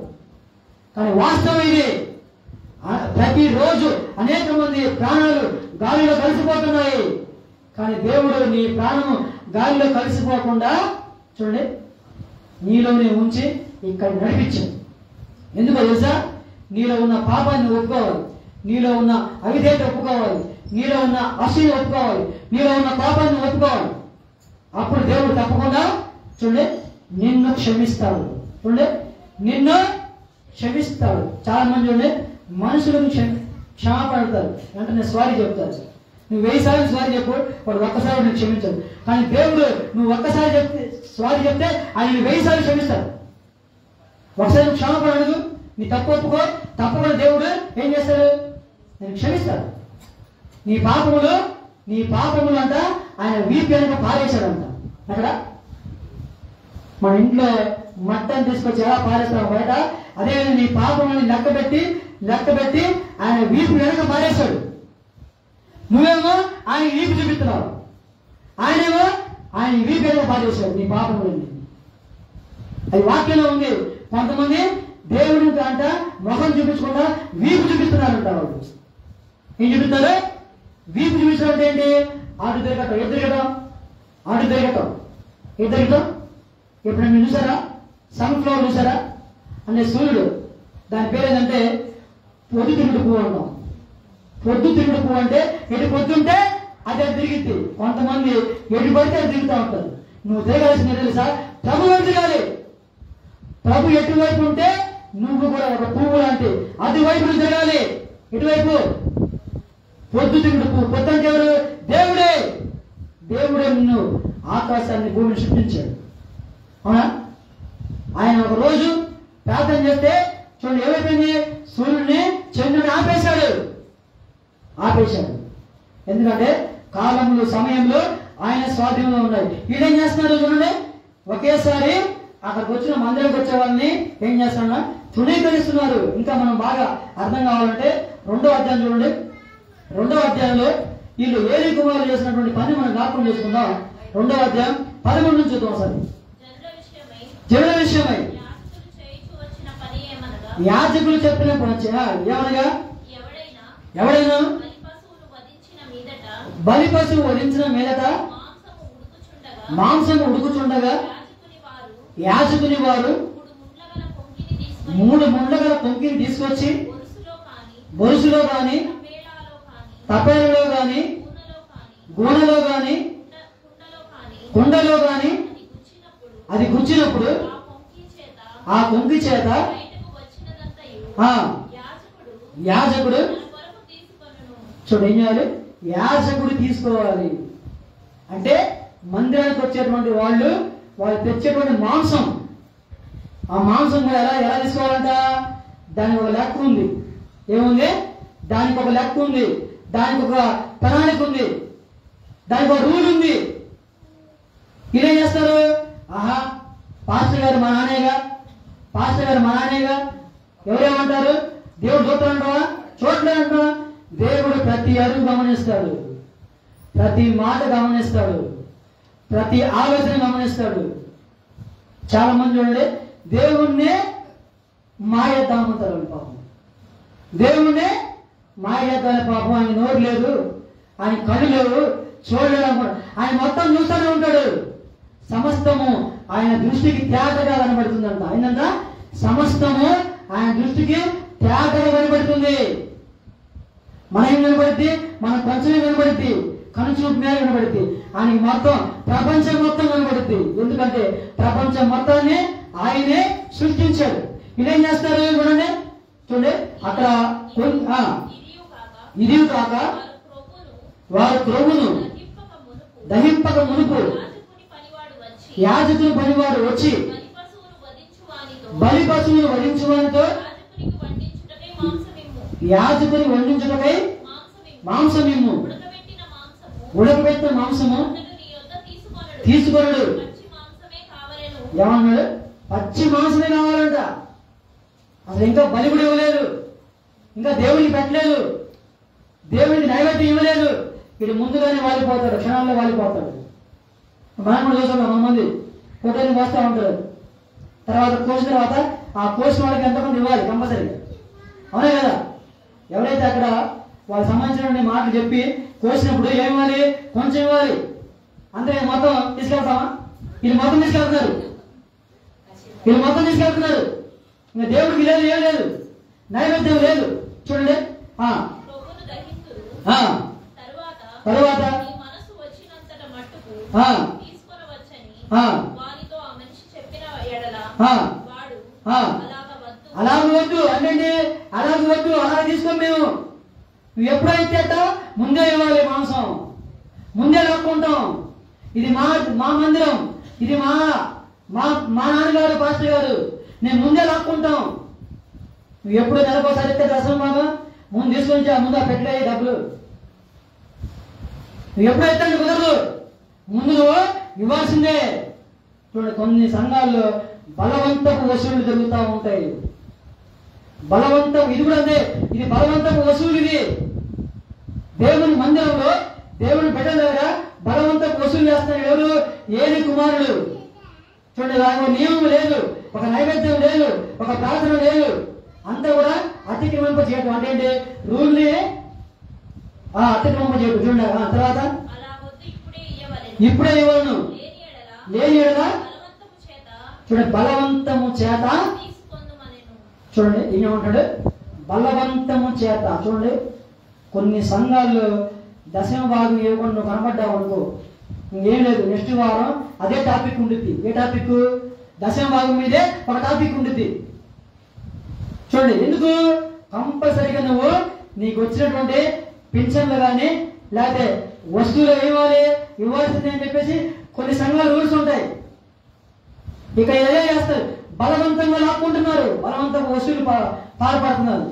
కానీ వాస్తవం ఇది. ప్రతిరోజు అనేక మంది ప్రాణాలు గాలిలో కలిసిపోతున్నాయి. కానీ దేవుడు నీ ప్రాణము గాలిలో కలిసిపోకుండా చూడండి నీలోనే ఉంచి ఇక్కడ నడిపించాడు. ఎందుకో తెలుసా? నీలో ఉన్న పాపాన్ని ఒప్పుకోవాలి, నీలో ఉన్న అవిధేయత ఒప్పుకోవాలి, నీలో ఉన్న అసూయ ఒప్పుకోవాలి, నీలో ఉన్న పాపాన్ని ఒప్పుకోవాలి. అప్పుడు దేవుడు తప్పకుండా చూడండి నిన్ను క్షమిస్తాడు. చూడండి, నిన్ను క్షమిస్తాడు. చాలా మంది చూడండి మనుషులను క్షమాపడతారు, వెంటనే సారీ చెప్తారు. నువ్వు 1000 సార్లు సారీ చెప్పు, వాడు ఒక్కసారి నేను క్షమించాడు. కానీ దేవుడు నువ్వు ఒక్కసారి చెప్తే సారీ చెప్తే ఆయన 1000 సార్లు క్షమిస్తాడు. ఒకసారి క్షమాపణ అడుగు, నీ తప్పు ఒప్పుకో, తప్పకుండా దేవుడు ఏం చేస్తాడు? నేను క్షమిస్తాడు. నీ పాపములు అంట ఆయన వీపు వెనక పారేశాడంట. అక్కడ మన ఇంట్లో మట్టని తీసుకొచ్చి ఎలా పారేస్తాం బయట, అదేవిధంగా నీ పాపములని లెక్క పెట్టి ఆయన వీపు వెనక పారేశాడు. నువ్వేమో ఆయన వీపు చూపిస్తున్నావు, ఆయనేమో ఆయన వీపు వెనక పారేశాడు నీ పాపములని. అది వాక్యంలో ఉంది. కొంతమంది దేవుడి అంట మొహం చూపించకుండా వీపు చూపిస్తున్నారంట. వాళ్ళు ఏం చూపిస్తారు? వీపు చూపించడం అంటే ఏంటి? ఆడు తిరగటం. ఎప్పుడైనా చూసారా? సన్ఫ్లవర్ చూసారా? అంటే సూర్యుడు, దాని పేరు ఏంటంటే పొద్దుతిరుగుడు పువ్వు అంటాం. పొద్దుతిరుగుడు పువ్వు అంటే ఎటు పొద్దుంటే అదే తిరిగిద్ది. కొంతమంది ఎటు పడితే అది తిరుగుతూ ఉంటారు. నువ్వు తిరగాల్సింది తెలుసా? ప్రభు వైపు తిరగాలి. ప్రభు ఎటువైపు ఉంటే నువ్వు కూడా ఒక పువ్వు లాంటి అటువైపు నువ్వు తిరగాలి. ఎటువైపు? పొద్దుతిరుగుడు పువ్వు. పొద్దు అంటే ఎవరు? దేవుడే నిన్ను ఆకాశాన్ని భూమిని సృష్టించాడు. అవునా? ఆయన ఒక రోజు ప్రార్థన చేస్తే చూడండి ఏమైపోయింది? సూర్యుడిని చంద్రుడిని ఆపేశాడు. ఎందుకంటే కాలంలో సమయంలో ఆయన స్వాధీనంలో ఉన్నాయి. వీళ్ళేం చేస్తున్నారు చూడండి, ఒకేసారి అక్కడికి వచ్చిన మందిరానికి వచ్చే వాళ్ళని ఏం చేస్తున్నా తృణీకరిస్తున్నారు. ఇంకా మనం బాగా అర్థం కావాలంటే 2వ అధ్యాయం చూడండి. 2వ అధ్యాయంలో వీళ్ళు ఏలీ కుమారులు చేసినటువంటి పని మనం జ్ఞాపకం చేసుకుందాం. 2వ అధ్యాయం 11 నుంచి చూద్దాం. ఒకసారి జనుల విషయమై యాజకులు చెప్పిన ఏమనగా ఎవడైనా బలి పశువు వధించిన మీదట మాంసము ఉడుకుచుండగా యాజకుని వారు 3 ముండ్లగల పొంకిని తీసుకొచ్చి బొరుసులో గాని తపేలలో గాని గూనెలో గాని కుండలో గాని అది గుచ్చినప్పుడు ఆ కొంకి చేత యాజకుడు చూడు ఏం చేయాలి? యాజకుడు తీసుకోవాలి. అంటే మందిరానికి వచ్చేటువంటి వాళ్ళు తెచ్చేటువంటి మాంసం, ఆ మాంసం కూడా ఎలా తీసుకోవాలంట? దానికి ఒక లెక్క ఉంది. ఏముంది? దానికి ఒక లెక్క ఉంది, దానికి ఒక ప్రణాళిక ఉంది, దానికి ఒక రూల్ ఉంది. ఇదేం చేస్తారు? ఆహా పాస్టర్ గారు మా నానేగా ఎవరేమంటారు? దేవుడు చూస్తాడంటావా? చూడలేదంటావా? దేవుడు ప్రతి అడుగు గమనిస్తాడు, ప్రతి మాట గమనిస్తాడు, ప్రతి ఆలోచన గమనిస్తాడు. చాలా మంది చూడండి దేవుణ్ణే మాయేద్దామంటారు. పాపం దేవుణ్ణే మాయేద్దాని పాపం. ఆయన నోరు లేదు, ఆయన కళ్ళు లేవు, చూడలేదు అనుకుంటాడు. ఆయన మొత్తం చూస్తూనే ఉంటాడు. సమస్తము ఆయన దృష్టికి తేటగా కనబడుతుందంట. ఆయనంట సమస్తము ఆయన దృష్టికి తేటగా కనబడుతుంది. మన ఏం కనబడుద్ది? మన కొంచెమే కనబడుద్ది, కనుచూపు మీద కనబడుద్ది. ఆయనకి మొత్తం ప్రపంచం మొత్తం కనబడుద్ది. ఎందుకంటే ప్రపంచం మొత్తాన్ని ఆయనే సృష్టించాడు. ఇదేం చేస్తారు చూడండి అక్కడ ఇది కాక వారు త్రొవ్వును దహింపక మునుపు యాజకుని పనివాడు వచ్చి బలి పశువును వధించువానితో యాజకుని వండించుటకై మాంసమిమ్ము, ఉడకబెట్టిన మాంసము తీసుకొనడు. ఏమన్నాడు? పచ్చి మాంసమే కావాలంట. అసలు ఇంకా బలి కూడా ఇవ్వలేదు, ఇంకా దేవుడికి పెట్టలేదు, దేవుడికి నైవేద్యం ఇవ్వలేదు. వీడు ముందుగానే వాలిపోతాడు, క్షణాల్లో వాలిపోతాడు. మనం కూడా చూసాం, కొంతమంది ఫోటోని పోస్తూ ఉంటారు. తర్వాత కోసిన తర్వాత ఆ కోసిన వాళ్ళకి ఎంతమంది ఇవ్వాలి కంపల్సరీగా, అవునే కదా? ఎవరైతే అక్కడ వాళ్ళకి సంబంధించిన మాటలు చెప్పి కోసినప్పుడు ఏమి ఇవ్వాలి? కొంచెం ఇవ్వాలి. అంతే మొత్తం తీసుకెళ్తామా? వీళ్ళు మొత్తం తీసుకెళ్తున్నారు. ఇంకా దేవుడికి లేదు, ఏం లేదు, నైవేద్యం లేదు. చూడండి తరువాత అలాగ వద్దు అంటే అలాగ తీసుకోం మేము. నువ్వు ఎప్పుడైతే ముందే ఇవ్వాలి మాంసం, ముందే లాక్కుంటాం. ఇది మా మందిరం, ఇది మా నాన్నగారు పాస్టర్ గారు, నేను ముందే లాక్కుంటాం. నువ్వు ఎప్పుడు నెలకోసారి ఇస్తే దశమ భాగం ముందు తీసుకొని ముందు ఆ పెట్టలే డబ్బులు. నువ్వు ఎప్పుడు ఎత్తండి కుదరదు, ముందు నువ్వు ఇవ్వాల్సిందే. చూడండి, కొన్ని సంఘాల్లో బలవంతపు వసూళ్లు జరుగుతూ ఉంటాయి. బలవంతం, ఇది కూడా అంతే, ఇది బలవంతపు వసూలు. ఇది దేవుని మందిరంలో దేవుని బిడ్డల దగ్గర బలవంతపు వసూలు చేస్తున్నారు ఎవరు? ఏలి కుమారుడు. చూడండి, దానికి నియమం లేదు, ఒక నైవేద్యం లేదు, ఒక ప్రార్థన లేదు, అంతా కూడా అతిక్రమింప చేయటం. అంటే ఏంటి? రూల్ని అతిక్రమింప చేయటం. చూడండి, తర్వాత ఇప్పుడే ఇవ్వను, లేని ఎడల చూడండి బలవంతము చేత. చూడండి ఏమంటాడు? బలవంతము చేత. చూడండి, కొన్ని సంఘాల్లో దశమ భాగం ఇవ్వకుండా నువ్వు కనబడ్డావు అనుకో, ఇంకేం లేదు, నెక్స్ట్ వారం అదే టాపిక్ ఉంటుంది. ఏ టాపిక్? దశమ భాగం మీదే ఒక టాపిక్ ఉంటుంది. చూడండి, ఎందుకు? కంపల్సరీగా నువ్వు నీకు వచ్చినటువంటి పింఛన్లు కానీ లేకపోతే వస్తువులు ఇవ్వాల్సింది అని చెప్పేసి కొన్ని సంఘాల రూల్స్ ఉంటాయి. ఇక ఏదో చేస్తారు, బలవంతంగా లాక్కుంటున్నారు, బలవంతంగా వసూలు పాల్పడుతున్నారు.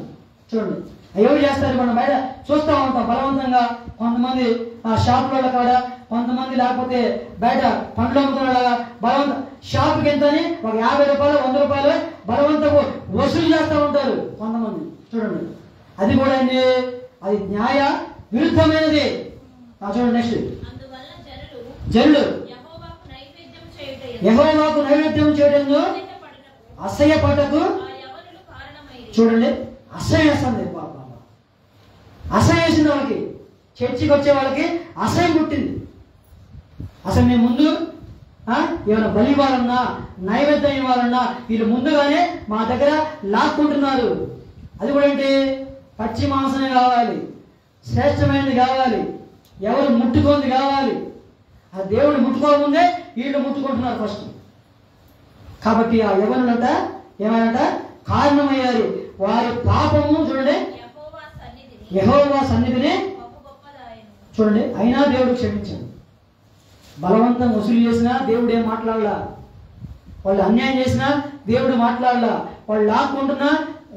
చూడండి, ఎవరు చేస్తారు? మనం బయట చూస్తూ ఉంటాం. బలవంతంగా కొంతమంది ఆ షాపుల కాడ, కొంతమంది లేకపోతే బయట పండ్లు అమ్ముకున్న బలవంతం షాపుకి ఎంతని ఒక 50 రూపాయలు 100 రూపాయలు బలవంతపు వసూలు చేస్తూ ఉంటారు కొంతమంది. చూడండి, అది కూడా అండి, అది న్యాయ విరుద్ధమైనది. చూడండి నెక్స్ట్, జనులు యెహోవాకు నైవేద్యం చేయడంలో అసహ్యపడకు. చూడండి, అసహ్యేస్తుంది పాప, అసహ్యం వేసింది వాళ్ళకి. చర్చికి వచ్చే వాళ్ళకి అసహ్యం పుట్టింది. అసలు మేము ముందు ఏమైనా బలి ఇవ్వాలన్నా నైవేద్యం ఇవ్వాలన్నా వీళ్ళు ముందుగానే మా దగ్గర లాక్కుంటున్నారు. అది కూడా ఏంటి? పచ్చి మాంసమే కావాలి, శ్రేష్టమైనది కావాలి, ఎవరు ముట్టుకోంది కావాలి. ఆ దేవుడు ముట్టుకోకముందే వీళ్ళు ముట్టుకుంటున్నారు ఫస్ట్. కాబట్టి ఆ యవ్వనులంట ఏమైనా కారణమయ్యారు. వారి పాపము చూడండి యెహోవా సన్నిధిని చూడండి, అయినా దేవుడు క్షమించాడు. బలవంతం వసూలు చేసినా దేవుడు ఏం మాట్లాడలా, వాళ్ళు అన్యాయం చేసినా దేవుడు మాట్లాడలా, వాళ్ళు లాక్కుంటున్నా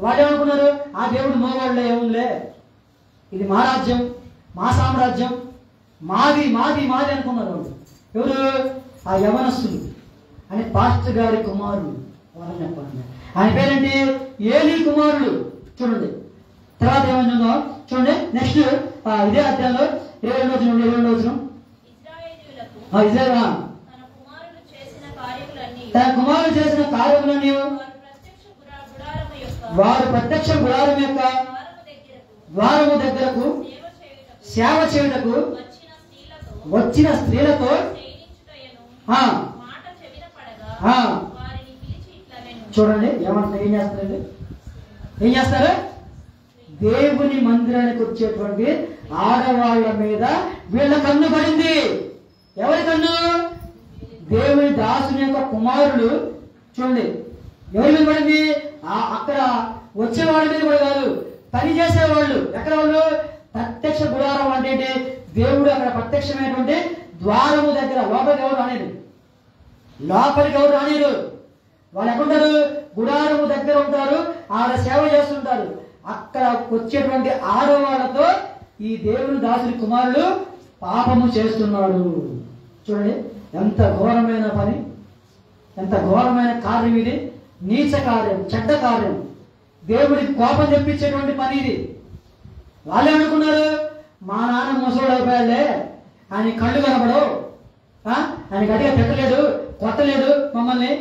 వాళ్ళేమనుకున్నారు? ఆ దేవుడు మోవాళ్ళే, ఏముందిలే, ఇది మా రాజ్యం, మా సామ్రాజ్యం, మాది మాది మాది అనుకున్నారు వాళ్ళు. ఎవరు? ఆ యవనస్తులు అని పాస్టర్ గారి కుమారుడు. వాళ్ళని చెప్పండి, ఆయన పేరేంటి? ఏలీ కుమారుడు. చూడండి, తర్వాత ఏమన్నా చూడండి నెక్స్ట్ ఇదే అధ్యాయంలో 22వ వచనం నుండి 22వ వచనం. ఇజ్రాయేలు తన కుమారుడు చేసిన కార్యములన్నీ వారు ప్రత్యక్ష గుడారం యొక్క ద్వారము దగ్గరకు సేవ చేయుటకు వచ్చిన స్త్రీలతో చూడండి ఏమంటారు? ఏం చేస్తారు? దేవుని మందిరానికి వచ్చేటువంటి ఆడవాళ్ల మీద వీళ్ళ కన్ను పడింది. ఎవరి కన్ను? దేవుని దాసుని యొక్క కుమారుడు. చూడండి, ఎవరి మీద పడింది? అక్కడ వచ్చేవాళ్ళ మీద కూడా కాదు, పని చేసేవాళ్ళు. ఎక్కడ వాళ్ళు? ప్రత్యక్ష గుడారం అంటే దేవుడు అక్కడ ప్రత్యక్షమైనటువంటి ద్వారము దగ్గర. లోపలికి ఎవరు రానిరు, లోపలికి ఎవరు రానిరు. వాళ్ళు ఎక్కడుంటారు? గుడారము దగ్గర ఉంటారు, ఆడ సేవ చేస్తుంటారు. అక్కడ వచ్చేటువంటి ఆడవాళ్లతో ఈ దేవుని దాసుని కుమారుడు పాపము చేస్తున్నాడు. చూడండి, ఎంత ఘోరమైన పని, ఎంత ఘోరమైన కార్యం ఇది. నీచ కార్యం, చెడ్డ కార్యం, దేవుడికి కోపం తెప్పించేటువంటి పని ఇది. వాళ్ళు ఏమనుకున్నారు? మా నాన్న ముసలోడు అయిపోయాడులే, ఆయన కళ్ళు కనపడవు, ఆయన గట్టిగా తిట్టలేడు, కొట్టలేడు, మమ్మల్ని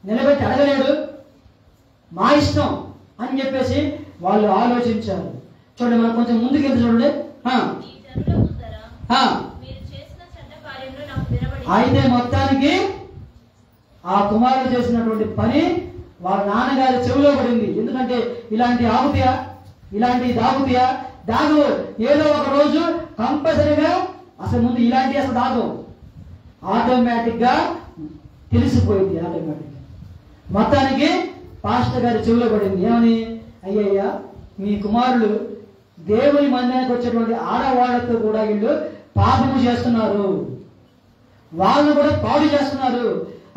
నిలబెట్టి అడగలేడు, మా ఇష్టం అని చెప్పేసి వాళ్ళు ఆలోచించారు. చూడండి, మనం కొంచెం ముందుకెళ్తే చూడండి. అయితే మొత్తానికి ఆ కుమారుడు చేసినటువంటి పని వాళ్ళ నాన్నగారి చెవిలో పడింది. ఎందుకంటే ఇలాంటి ఆగుతయా, ఇలాంటి దాగుతయా? దాగు. ఏదో ఒక రోజు కంపల్సరీగా అసలు ముందు ఇలాంటి అసలు దాగు ఆటోమేటిక్ గా తెలిసిపోయింది. ఆటోమేటిక్ మొత్తానికి పాస్టర్ గారి చెవిలో పడింది. ఏమని? అయ్యయ్యా, మీ కుమారులు దేవుని మందిరానికి వచ్చేటువంటి ఆడవాళ్లతో కూడా వీళ్ళు పాపము చేస్తున్నారు, వాళ్ళు కూడా పాడు చేస్తున్నారు.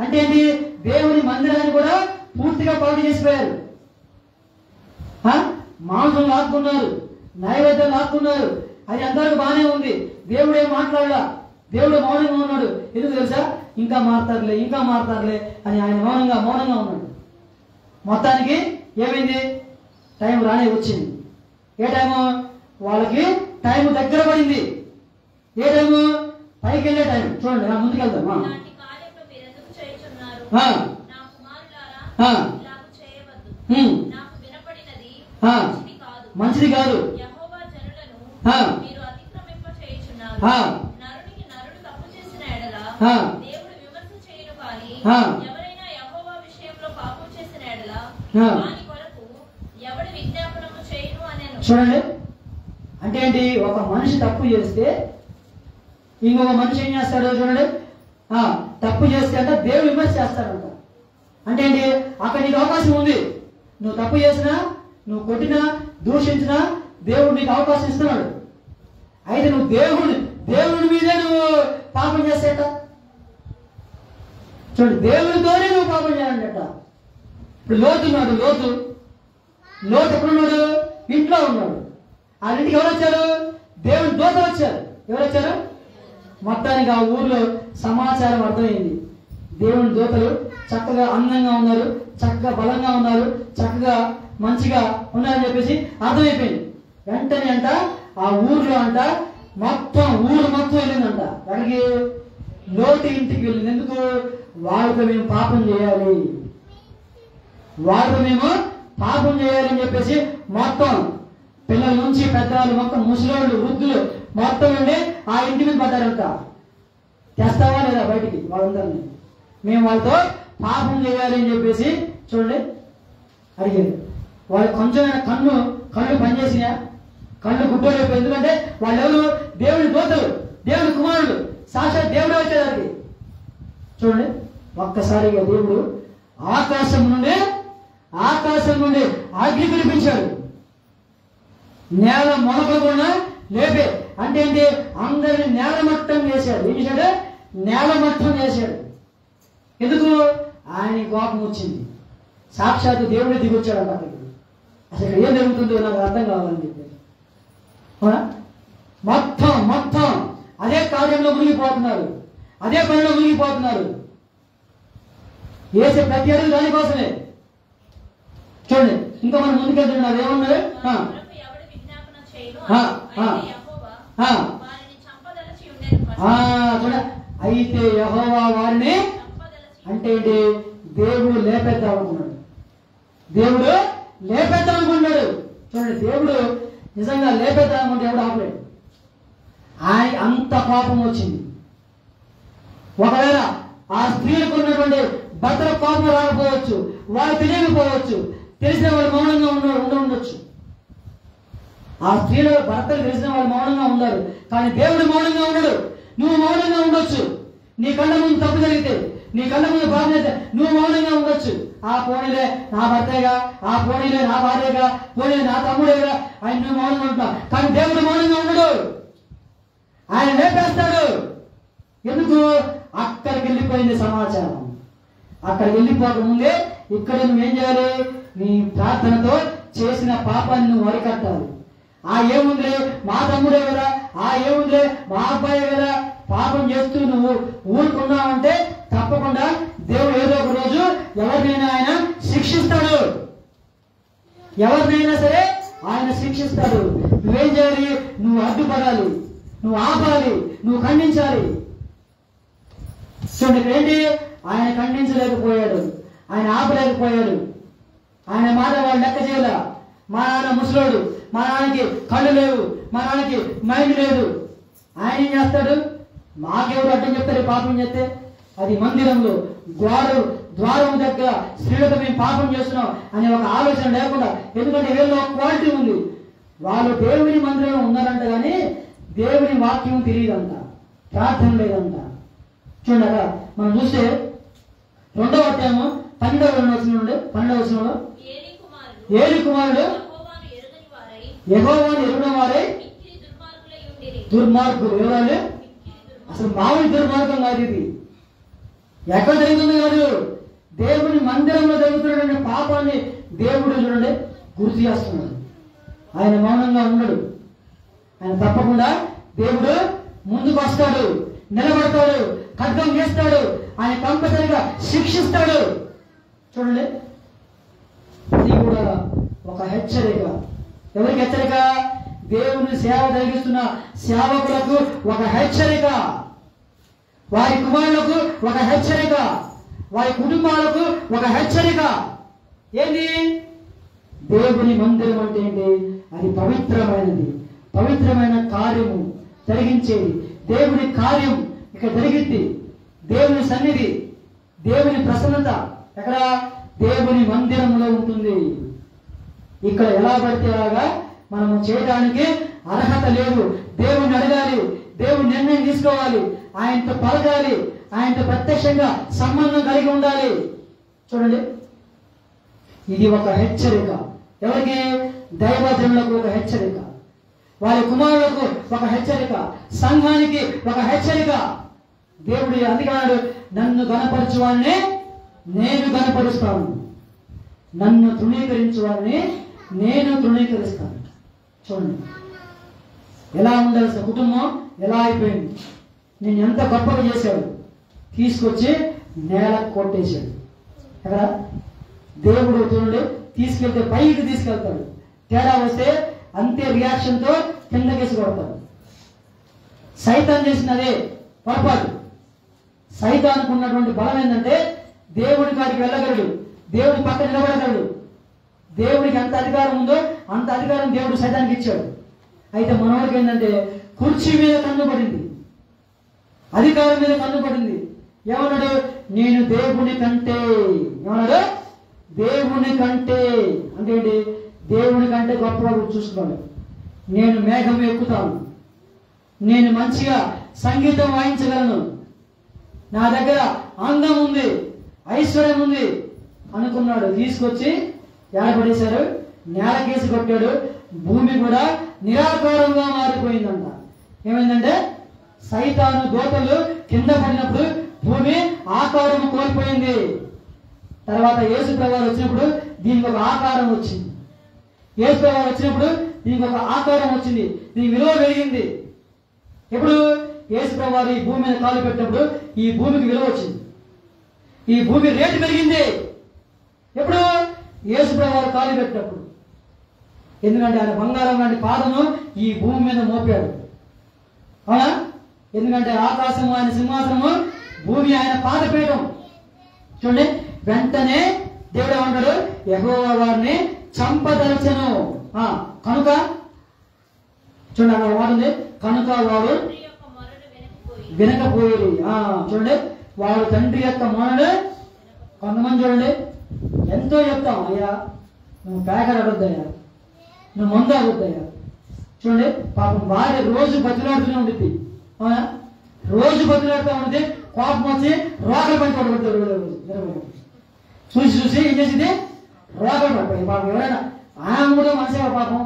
అంటే ఏంటి? దేవుని మందిరాన్ని కూడా పూర్తిగా పాడు చేసిపోయారు. మాంసం లాక్కున్నారు, నైవేద్యం లాక్కున్నారు. అది అంతవరకు బాగానే ఉంది. దేవుడు ఏం మాట్లాడలా, దేవుడు మౌనంగా ఉన్నాడు. ఎందుకు తెలుసా? ఇంకా మారుతారులే అని ఆయన మౌనంగా ఉన్నాడు. మొత్తానికి ఏమైంది? టైం రానే వచ్చింది. ఏ టైము? వాళ్ళకి టైం దగ్గర పడింది. ఏ టైము? పైకి వెళ్ళే టైం. చూడండి, ముందుకెళ్దాం. మంచిది కాదు. చూడండి, అంటే ఏంటి? ఒక మనిషి తప్పు చేస్తే ఇంకొక మనిషి ఏం చేస్తాడు? చూడండి, తప్పు చేస్తే అంట దేవుడు విమర్శ చేస్తాడంట. అంటే ఏంటి? అక్కడ నీకు అవకాశం ఉంది. నువ్వు తప్పు చేసినా, నువ్వు కొట్టినా, దూషించినా దేవుడు నీకు అవకాశం ఇస్తున్నాడు. అయితే నువ్వు దేవుడి మీదే నువ్వు పాపం చేసేట. చూడండి, దేవుడితోనే నువ్వు పాపం చేయాలంట. ఇప్పుడు లోతు ఎక్కడున్నాడు? ఇంట్లో ఉన్నాడు. ఆ ఇంటికి ఎవరు వచ్చారు? దేవుని దూతలు వచ్చారు. ఎవరు వచ్చారు? మొత్తానికి ఆ ఊర్లో సమాచారం అర్థమైంది. దేవుని దూతలు చక్కగా అందంగా ఉన్నారు, చక్కగా బలంగా ఉన్నారు, చక్కగా మంచిగా ఉన్నారని చెప్పేసి అర్థమైపోయింది. వెంటనే అంట ఆ ఊర్లో అంట ఊరు మొత్తం వెళ్ళిందంట. అక్కడికి లోటు ఇంటికి వెళ్ళింది. ఎందుకు? వాళ్ళతో మేము పాపం చేయాలి అని చెప్పేసి మొత్తం పిల్లల నుంచి పెద్దవాళ్ళు, మొత్తం ముసలోళ్ళు, వృద్ధులు మొత్తం ఉండి ఆ ఇంటి మీద పడ్డారంట. తెస్తావా లేదా బయటికి వాళ్ళందరినీ? మేము వాళ్ళతో పాపం చేయాలి అని చెప్పేసి చూడండి అడిగారు. వాళ్ళు కొంచెమైనా కళ్ళు పనిచేసినా, కళ్ళు గుడ్డోడు. ఎందుకంటే వాళ్ళెవరు? దేవుడి దూతలు, దేవుడి కుమారుడు, సాక్షాత్ దేవుడే వచ్చేదానికి. చూడండి, ఒక్కసారిగా దేవుడు ఆకాశం నుండి అగ్ని పిలిపించాడు. నేల మొలకకుండా లేపే. అంటే ఏంటి? అందరిని నేలమట్టం చేశాడు. ఏం చేశాడు? నేలమట్టం చేశాడు. ఎందుకు? ఆయన కోపం వచ్చింది. సాక్షాత్తు దేవుడే దిగొచ్చాడు అక్కడికి. అసలు ఏం జరుగుతుందో నాకు అర్థం కావాలని చెప్పేసి మొత్తం అదే కార్యంలో మునిగిపోతున్నారు, అదే పనిలో మునిగిపోతున్నారు. వేసే ప్రతి అడుగు దానికోసమే. చూడండి, ఇంకా మనం ముందుకెళ్తున్నారు. ఏమన్నారు? చూడ అయితే యెహోవా వారిని, అంటే ఏంటి? దేవుడు లేపేద్దాం అనుకున్నాడు. చూడండి, దేవుడు నిజంగా లేపేద్దాం అనుకుంటే ఎవడు ఆపలేడు. ఆయన అంత కోపం వచ్చింది. ఒకవేళ ఆ స్త్రీలకు ఉన్నటువంటి భర్తల కోపం రాకపోవచ్చు, వాళ్ళు తెలియకపోవచ్చు, తెలిసిన వాళ్ళు మౌనంగా ఉండొచ్చు. ఆ స్త్రీల భర్తలు తెలిసిన వాళ్ళు మౌనంగా ఉన్నారు, కానీ దేవుడు మౌనంగా ఉన్నాడు. నువ్వు మౌనంగా ఉండొచ్చు. నీ కళ్ళ ముందు తప్పు జరిగితే, నీ కళ్ళ ముందు బాధ అయితే నువ్వు మౌనంగా ఉండొచ్చు. ఆ పోనీలే నా భర్తేగా, ఆ పోనీలే నా భార్యగా, పోనీలే నా తమ్ముడేగా, ఆయన నువ్వు మౌనంగా ఉంటున్నావు. కానీ దేవుడు మౌనంగా ఉండడు. ఆయన లేపేస్తాడు. ఎందుకు? అక్కడికి వెళ్ళిపోయింది సమాచారం. అక్కడికి వెళ్ళిపోకముందే ఇక్కడ నువ్వేం చేయాలి? నీ ప్రార్థనతో చేసిన పాపాన్ని నువ్వు అరికట్టాలి. ఏముందిలే మా తమ్ముడే కదా, ఏముందిలే మా అబ్బాయే కదా, పాపం చేస్తూ నువ్వు ఊరుకున్నావంటే తప్పకుండా దేవుడు ఏదో ఒక రోజు ఎవరినైనా ఆయన శిక్షిస్తాడు. ఎవరినైనా సరే ఆయన శిక్షిస్తాడు. నువ్వేం చేయాలి? నువ్వు అడ్డుపడాలి, నువ్వు ఆపాలి, నువ్వు ఖండించాలి. చూడండి, ఇక్కడ ఏంటి? ఆయన ఖండించలేకపోయాడు, ఆయన ఆపలేకపోయాడు. ఆయన మాట వాళ్ళు లెక్క చేయాల. మా నాన్న ముసలోడు, మా నాన్నకి కళ్ళు లేవు, మా నాన్నకి మైండ్ లేదు. ఆయన ఏం చేస్తాడు? మాకెవరు అడ్డం చెప్తారు పాపం చేస్తే? అది మందిరంలో ద్వారం దగ్గర స్త్రీలతో మేము పాపం చేస్తున్నాం అనే ఒక ఆలోచన లేకుండా. ఎందుకంటే వీళ్ళలో ఒక క్వాలిటీ ఉంది. వాళ్ళు దేవుని మందిరంలో ఉన్నారంట, కానీ దేవుని వాక్యం తెలియదంట, ప్రార్థన లేదంట. చూడగా మనం చూస్తే 2వ అధ్యాయము 12వ వచనంలో ఏలి కుమారుడు యెహోవాను ఎరుగని వారై దుర్మార్గులు. ఎవరు? అసలు మామూలు దుర్మార్గం కాదు ఇది. ఎక్కడ జరుగుతుంది కాదు, దేవుని మందిరంలో జరుగుతున్నటువంటి పాపాన్ని దేవుడు చూడండి గుర్తు చేస్తున్నాడు. ఆయన మౌనంగా ఉండడు. ఆయన తప్పకుండా దేవుడు ముందుకు వస్తాడు, నిలబడతాడు, ఖడ్గం చేస్తాడు, ఆయన కంపల్సరిగా శిక్షిస్తాడు. చూడండి, ఇది కూడా ఒక హెచ్చరిక. ఎవరికి హెచ్చరిక? దేవుని సేవ జరిగిస్తున్న సేవకులకు ఒక హెచ్చరిక, వారి కుమారులకు ఒక హెచ్చరిక, వారి కుటుంబాలకు ఒక హెచ్చరిక. ఏంటి? దేవుని మందిరం అంటే ఏంటి? అది పవిత్రమైనది, పవిత్రమైన కార్యము జరిగించేది. దేవుని కార్యం ఇక్కడ జరిగింది. దేవుని సన్నిధి, దేవుని ప్రసన్నత ఎక్కడ? దేవుని మందిరంలో ఉంటుంది. ఇక్కడ ఎలా పడితే అలాగా మనము చేయడానికి అర్హత లేదు. దేవుణ్ణి అడగాలి, దేవుని నిర్ణయం తీసుకోవాలి, ఆయనతో పలకాలి, ఆయనతో ప్రత్యక్షంగా సంబంధం కలిగి ఉండాలి. చూడండి, ఇది ఒక హెచ్చరిక. ఎవరికి? దైవజనులకు ఒక హెచ్చరిక, వారి కుమారులకు ఒక హెచ్చరిక, సంఘానికి ఒక హెచ్చరిక. దేవుడు అందుకన్నాడు, నన్ను గణపరచు వాడిని నేను గణపరుస్తాను, నన్ను తృణీకరించు వాడిని నేను తృణీకరిస్తాను. చూడండి, ఎలా ఉండాల్సిన కుటుంబం ఎలా అయిపోయింది. నేను ఎంత గొప్పగా చేశాడు, తీసుకొచ్చి నేల కొట్టేశాడు. కదా, దేవుడు చూడండి తీసుకెళ్తే పైకి తీసుకెళ్తాడు, తేడా వస్తే అంతే రియాక్షన్తో కిందకేసి కొడతాడు. సైతాన్ చేసినదే పొరపాటు. సైతానికి ఉన్నటువంటి బలం ఏంటంటే దేవుడి కాడికి వెళ్ళగలడు, దేవుడి పక్కన నిలబడగలడు. దేవుడికి ఎంత అధికారం ఉందో అంత అధికారం దేవుడు సైతానికి ఇచ్చాడు. అయితే మనవాడికి ఏంటంటే కుర్చీ మీద కన్ను పడింది, అధికారం మీద కన్ను పడింది. ఏమన్నాడు? నేను దేవుని కంటే. ఏమన్నాడు? దేవుని కంటే అంటే ఏంటి? దేవుని కంటే గొప్పగా చూసుకోవాలి. నేను మేఘం ఎక్కుతాను, నేను మంచిగా సంగీతం వాయించగలను, నా దగ్గర అందం ఉంది, ఐశ్వర్యం ఉంది అనుకున్నాడు. తీసుకొచ్చి ఏడపడేశారు, నేలకేసి కొట్టాడు. భూమి కూడా నిరాకారంగా మారిపోయిందంట. ఏమైందంటే సైతాను దోతలు కింద పడినప్పుడు భూమి ఆకారం కోల్పోయింది. తర్వాత యేసు ప్రభువు వచ్చినప్పుడు దీనికి ఒక ఆకారం వచ్చింది. యేసు ప్రభువు వచ్చినప్పుడు దీనికి ఒక ఆకారం వచ్చింది, దీని విలువ పెరిగింది. ఎప్పుడు? యేసు ప్రభువు ఈ భూమి మీద కాలు పెట్టినప్పుడు ఈ భూమికి విలువ వచ్చింది, ఈ భూమి రేటు పెరిగింది. ఎప్పుడు? యేసు ప్రభువు కాలు పెట్టినప్పుడు. ఎందుకంటే ఆయన బంగారం లాంటి పాదము ఈ భూమి మీద మోపాడు. అవునా? ఎందుకంటే ఆకాశము ఆయన సింహాసనము, భూమి ఆయన పాదపీఠం. చూడండి, వెంటనే దేవుడు ఏమంటాడు? యెహోవా వారిని చంపదలచెను కనుక. చూడండి, అక్కడ వాడుంది, కనుక వాడు వినకపోయేది. చూడండి, వాడు తండ్రి యొక్క మొరను. కొంతమంది చూడండి ఎంతో చెప్తాం, అయ్యా నువ్వు ప్యాకెట్ అడొద్దయ్యా, నువ్వు మందు అడొద్దయ్యా. చూడండి, పాపం భార్య రోజు బతిలాడుతూనే ఉంటుంది. అవునా? రోజు బతిలాడుతూ ఉంటుంది. కోపం వచ్చి రోగలు పడి పడిపోతాడు. చూసి చూసి ఏం చేసింది? రోగలు పడిపోయి పాపం. ఎవరైనా ఆమె కూడా మనసే పాపం.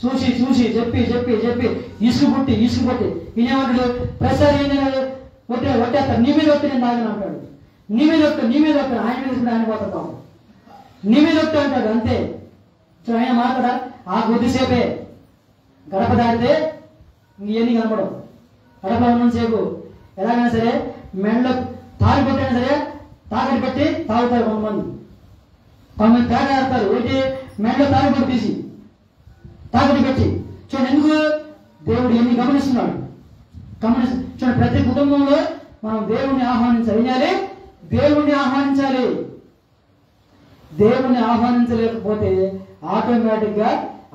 చూసి చూసి చెప్పి చెప్పి చెప్పి ఇసుకుపుట్టి ఈయనేమంటాడు? ప్రసాద్ ఏం కొట్టేస్తాడు, నీ మీద కొట్టి నేను తాగిన అంటాడు. నీ మీద కొట్టాడు, ఆయన మీద ఆయన పోతాడు పాపం. నీ మీద కొట్టు అంటాడు, అంతే. సో ఆయన మాట్లాడా ఆ కొద్దిసేపే. గడప దాటితే ఇవన్నీ కనపడవు. గడప ఉన్నంతసేపు ఎలాగైనా సరే మెండలో తాగి పెట్టైనా సరే తాకటి పెట్టి తాగుతారు కొంతమంది. తేడా ఆడతారు. ఏంటి? మెండలో తాగుబడి తీసి తాకటి పెట్టి. చూడండి, ఎందుకు? దేవుడు ఎన్ని గమనిస్తున్నాడు. చూడండి, ప్రతి కుటుంబంలో మనం దేవుణ్ణి ఆహ్వానించాలి. దేవుణ్ణి ఆహ్వానించాలి. దేవుణ్ణి ఆహ్వానించలేకపోతే ఆటోమేటిక్ గా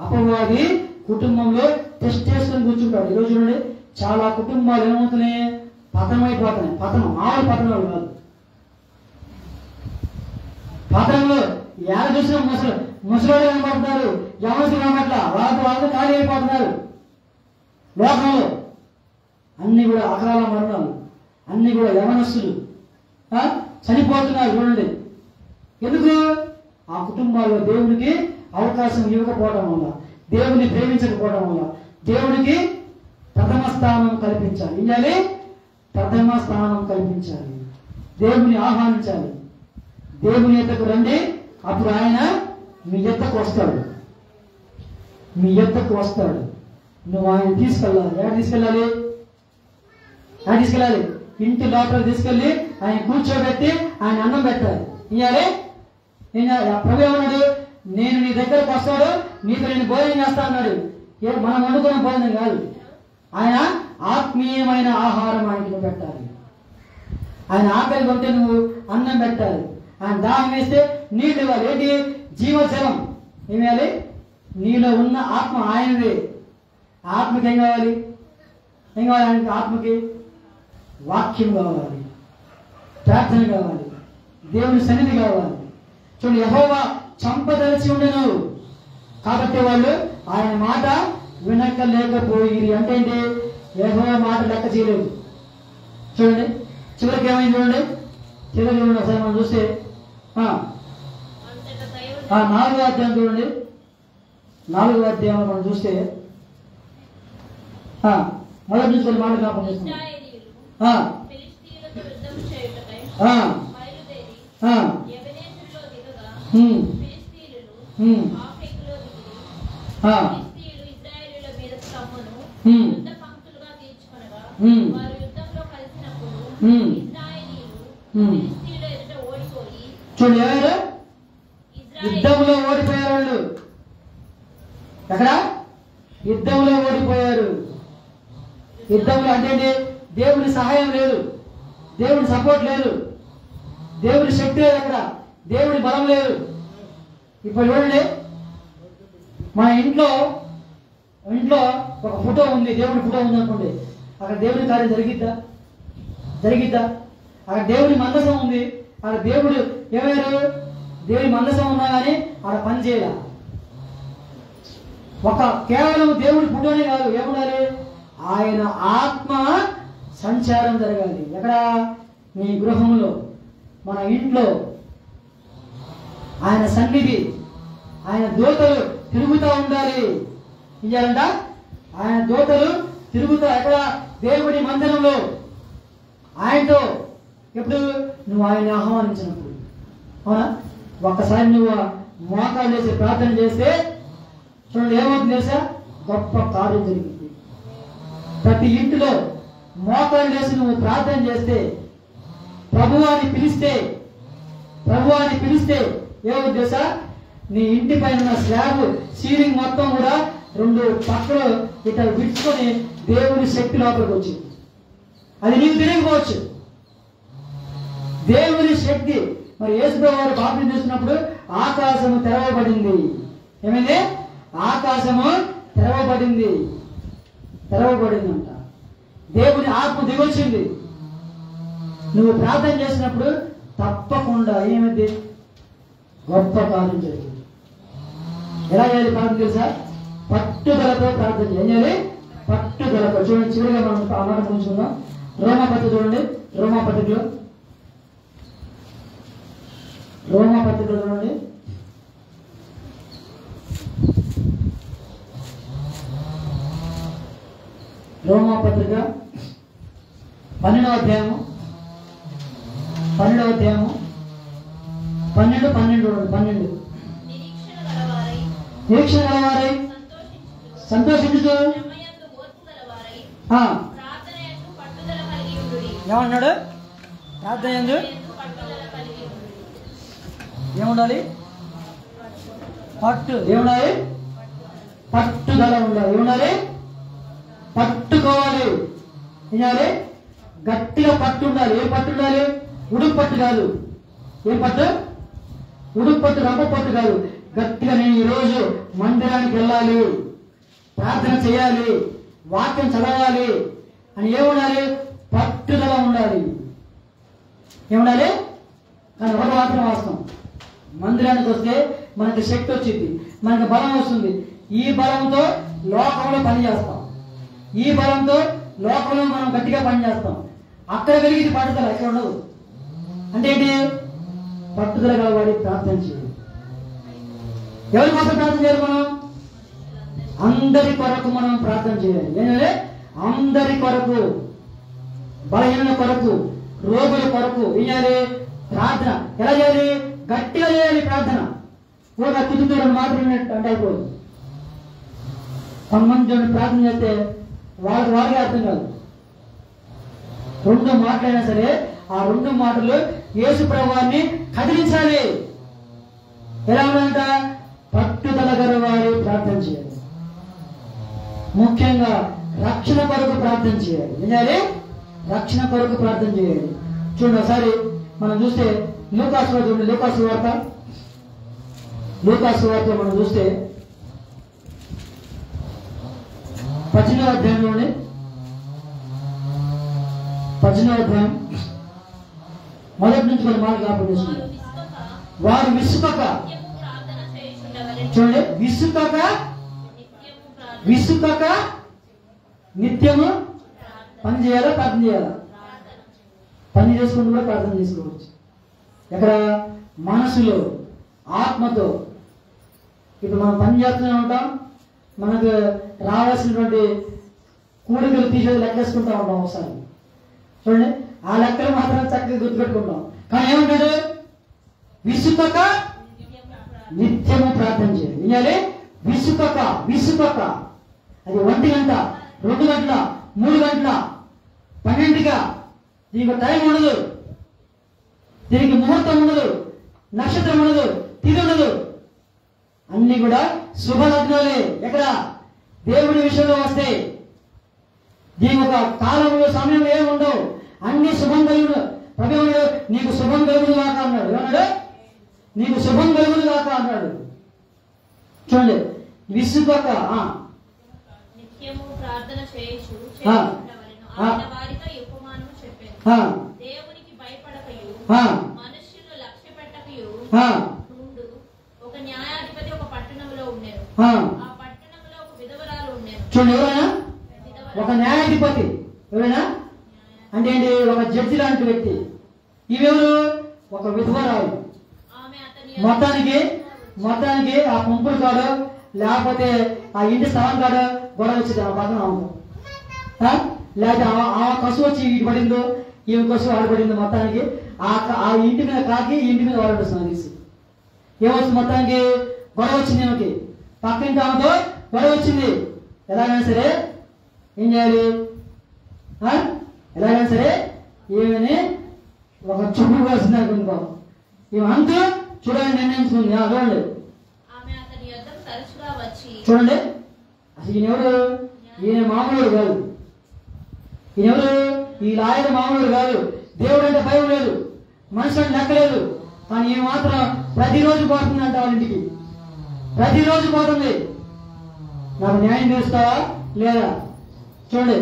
అపవాది కుటుంబంలో టెస్ట్ చేసుకొని కూర్చుంటాడు. ఈరోజు చూడండి, చాలా కుటుంబాలు ఏమవుతున్నాయి? పతనమైపోతున్నాయి. మామూలు పతనాలు కాదు. పతనంలో ఎలా చూసినా ముసలోళ్ళు కనపడుతున్నారు, యవనస్తులు కనపట్ల, వాళ్ళతో ఖాళీ అయిపోతున్నారు. లోకంలో అన్ని కూడా అకాల మరణాలు, అన్ని కూడా యవనస్తులు చనిపోతున్నారు. చూడండి, ఎందుకు? ఆ కుటుంబాల్లో దేవునికి అవకాశం ఇవ్వకపోవడం వల్ల, దేవుని ప్రేమించకపోవడం వల్ల. దేవునికి ప్రథమ స్థానం కల్పించాలి. ఏం చేయాలి? ప్రథమ స్థానం కల్పించాలి. దేవుని ఆహ్వానించాలి. దేవుని ఎద్దకు రండి, అప్పుడు ఆయన మీ ఎద్దకు వస్తాడు. మీ యొద్దకు వస్తాడు. నువ్వు ఆయన తీసుకెళ్ళాలి. ఎక్కడ తీసుకెళ్ళాలి? ఆయన తీసుకెళ్ళాలి. ఇంటి లోపల తీసుకెళ్ళి ఆయన కూర్చోబెట్టి ఆయన అన్నం పెట్టాలి. ఇయ్యాలి. ప్రభు ఏమన్నాడు? నేను నీ దగ్గరకు వస్తాడు, నీకు నేను భోజనం చేస్తా అన్నాడు. మనం వండుకున్న భోజనం కాదు, ఆయన ఆత్మీయమైన ఆహారం ఆయనకు పెట్టాలి. ఆయన ఆకలి కొంటే నువ్వు అన్నం పెట్టాలి. ఆయన దాహం వేస్తే నీళ్ళు ఇవ్వాలి. ఏంటి? జీవజలం. ఏం వేయాలి? నీలో ఉన్న ఆత్మ ఆయనదే. ఆత్మకి ఏం కావాలి? ఏం కావాలి ఆయనకి? ఆత్మకి వాక్యం కావాలి, ప్రార్థన కావాలి, దేవుని సన్నిధి కావాలి. చూడండి, యెహోవా చంపదలిచి ఉండెను, కాబట్టి వాళ్ళు ఆయన మాట వినకలేకపోయిరి. అంటే ఏంటి? యెహోవా మాట లెక్క చేయలేదు. చూడండి చివరికి ఏమైంది చూడండి. చివరికి చూడండి ఒకసారి మనం చూస్తే 4వ అధ్యాయం చూడండి. 4వ అధ్యాయంలో మనం చూస్తే మొదటి నుంచి కొన్ని మాటలు జ్ఞాపకం చేస్తున్నాం. చూడండి, ఎవరు యుద్ధంలో ఓడిపోయారు? వాళ్ళు ఎక్కడ? యుద్ధంలో ఓడిపోయారు. యుద్ధంలో అంటే దేవుని సహాయం లేదు, దేవుని సపోర్ట్ లేదు, దేవుని శక్తి లేదు, అక్కడ దేవుని బలం లేదు. ఇప్పుడు చూడండి, మన ఇంట్లో ఒక ఫోటో ఉంది, దేవుని ఫోటో ఉంది అనుకోండి, అక్కడ దేవుని కార్యం జరిగిద్దా? అక్కడ దేవుని మందసం ఉంది, అక్కడ దేవుడు ఏమయ్యారు? దేవుని మందసం ఉన్నా కానీ ఆడ పని చేయాల. కేవలం దేవుడి ఫోటోనే కాదు, ఏముండాలి? ఆయన ఆత్మ సంచారం జరగాలి. ఎక్కడ? మీ గృహంలో, మన ఇంట్లో ఆయన సన్నిధి, ఆయన దూతలు తిరుగుతూ ఉండాలి. ఏం చేయాలంట? ఆయన దూతలు తిరుగుతా ఎక్కడ? దేవుడి మందిరంలో ఆయనతో. ఎప్పుడు? నువ్వు ఆయన ఆహ్వానించినప్పుడు. అవునా? ఒక్కసారి నువ్వు మోకాలు చేసి ప్రార్థన చేస్తే చూడండి ఏమవుతుంది తెలుసా? గొప్ప కార్యం జరిగింది. ప్రతి ఇంటిలో మోకాలు చేసి నువ్వు ప్రార్థన చేస్తే, ప్రభువాని పిలిస్తే ఏమవుతుంది తెలుసా? నీ ఇంటి పైన స్లాబ్ సీలింగ్ మొత్తం కూడా 2 పక్కలు ఇట్లా విడుచుకొని దేవుని శక్తి లోపలికి వచ్చింది. అది నీకు తెలియకపోవచ్చు, దేవుని శక్తి. మరి యేసుప్రభువు వారు బాప్తిసం తీసుకున్నప్పుడు ఆకాశము తెరవబడింది. ఏమైంది? ఆకాశము తెరవబడిందంట. దేవుని ఆత్మ దిగొచ్చింది. నువ్వు ప్రార్థన చేసినప్పుడు తప్పకుండా ఏమైంది? గొప్ప కార్యం జరిగింది. ఎలా చేయాలి ప్రార్థన తెలుసా? పట్టుదలతో ప్రార్థన చేయాలి. ఏం చేయాలి? పట్టుదలతో. చూడండి, చివరిగా మనం ఆ మాట ఉంచుకుందాం. రోమాపత్రిక చూడండి. రోమాపత్రికలో చూడండి. రోమాపత్రిక 12వ అధ్యాయము 12 12 నిరీక్షణ గలవారై సంతోషించుతూ ఏమన్నాడు? ప్రార్థన యందు ఏముండాలి? ఏముండాలి? పట్టుదల ఉండాలి. ఏముండాలి? పట్టుకోవాలి. ఏం చేయాలి? గట్టిగా పట్టు ఉండాలి. ఏం పట్టు ఉండాలి? ఉడుపు పట్టు కాదు. ఏం పట్టు? ఉడుపు పట్టు, రంప పట్టు కాదు. గట్టిగా నేను ఈరోజు మందిరానికి వెళ్ళాలి, ప్రార్థన చేయాలి, వాక్యం చదవాలి అని ఏముండాలి? పట్టుదల ఉండాలి. ఏముండాలి? కానీ ఒక మాత్రం వాస్తవం, మందిరానికి వస్తే మనకి శక్తి వచ్చింది, మనకి బలం వస్తుంది. ఈ బలంతో లోకంలో పనిచేస్తాం, ఈ బలంతో లోకంలో మనం గట్టిగా పనిచేస్తాం. అక్కడ కలిగి పట్టుదల ఎక్కడ ఉండదు. అంటే ఏంటి? పట్టుదల కలవాడి ప్రార్థన చేయాలి. ఎవరి కోసం ప్రార్థన చేయాలి? మనం అందరి కొరకు మనం ప్రార్థన చేయాలి. ఏంటంటే అందరి కొరకు, బలహీనల కొరకు, రోగుల కొరకు ఏం చేయాలి? ప్రార్థన. ఎలా చేయాలి? గట్టిగా చేయాలి ప్రార్థన. కూడా తుదుతో 2 మాటలు అంటే అయిపోదు. కొంతమంది చూడండి ప్రార్థన చేస్తే వాళ్ళకే అర్థం కాదు. 2 మాటలైనా సరే ఆ 2 మాటలు యేసు ప్రభువాన్ని కదిలించాలి. ఎలా ఉందంట? పట్టుదల గలవారు ప్రార్థన చేయాలి. ముఖ్యంగా రక్షణ కొరకు ప్రార్థన చేయాలి. వినాలి, రక్షణ కొరకు ప్రార్థన చేయాలి. చూడండి ఒకసారి మనం చూస్తే లూకాసు వార్త, లూకాసు వార్త మనం చూస్తే 18వ అధ్యాయంలోనే 18వ అధ్యాయం మొదటి నుంచి కొన్ని మాటలు జ్ఞాపకం చేసుకుంటాం. వారు విసుకక, చూడండి, విసుకక నిత్యము పని చేయాలా, ప్రార్థన చేయాలా? పని చేసుకుంటూ కూడా ప్రార్థన చేసుకోవచ్చు. ఎక్కడ? మనసులో, ఆత్మతో. ఇప్పుడు మనం పని చేస్తూనే ఉంటాం, మనకు రావాల్సినటువంటి కూడికలు తీసేది లెక్కేసుకుంటూ ఉంటాం. ఒకసారి చూడండి, ఆ లెక్కలు మాత్రం చక్కగా గుర్తుపెట్టుకుంటాం. కానీ ఏమంటాడు? విసుకక నిత్యము ప్రార్థన చేయాలి. వినాలి, విసుకక. అది 1 గంట, 2 గంటల, 3 గంటల, 12గా. దీనికి టైం ఉండదు, దీనికి ముహూర్తం ఉండదు, నక్షత్రం ఉండదు, తిథి ఉండదు. అన్ని కూడా శుభలగ్నాలే. ఎక్కడ? దేవుడి విషయంలో వస్తే దీని ఒక కాలంలో, సమయంలో ఏమి ఉండవు. అన్ని శుభం కలుగుడు. ప్రభువు నీకు శుభం కలుగుడు కాక అన్నాడు. ఏమన్నాడు? నీకు శుభం కలుగుడు కాక అన్నాడు. చూడండి, విసుకక నిత్యము ప్రార్థన చేయుచు దేవునికి భయపడకయు మనుష్యులను లక్ష్యపెట్టకయు నుండు. ఒక న్యాయాధిపతి ఒక పట్టణంలో ఉండేను. ఆ పట్టణంలో ఒక విధవరాలు ఉండేను. చూడండి, ఎవరైనా ఒక న్యాయాధిపతి, ఎవరైనా అంటే ఏంటి? ఒక జడ్జి లాంటి వ్యక్తి. ఇవెవరు? ఒక విధవరాలు. మొత్తానికి ఆ పంపులు కాడు, లేకపోతే ఆ ఇంటి స్థలం కాడు గొడవ వచ్చింది. ఆ పక్కన లేకపోతే ఆ కసు వచ్చి ఇటు పడిందో, ఈ కసు ఆడపడిందో. మొత్తానికి ఆ ఇంటి మీద కాకి, ఈ ఇంటి మీద వాడుతున్నాను తీసి ఏమొస్తుంది? మొత్తానికి గొడవ వచ్చింది. ఏమిటి? పక్కింటి ఆమెతో గొడవ వచ్చింది. ఎలాగైనా సరే ఏం చేయాలి? ఎలాగైనా సరే ఏమని ఒక చుట్టూ వస్తుంది అనుకుంటాం. అంతా చూడండి, నిర్ణయించుకుంది. చూడండి, అసలు ఈయనెవరు? ఈయన మామూలు కాదు. ఈయనెవరు? ఈ లాయర్ మామూలు కాదు. దేవుడు అంటే భయం లేదు, మనిషి అంటే లెక్కలేదు. కానీ ఈమె మాత్రం ప్రతిరోజు పోతుందంట వాళ్ళ ఇంటికి. ప్రతిరోజు పోతుంది. నాకు న్యాయం చేస్తావా లేదా? చూడండి,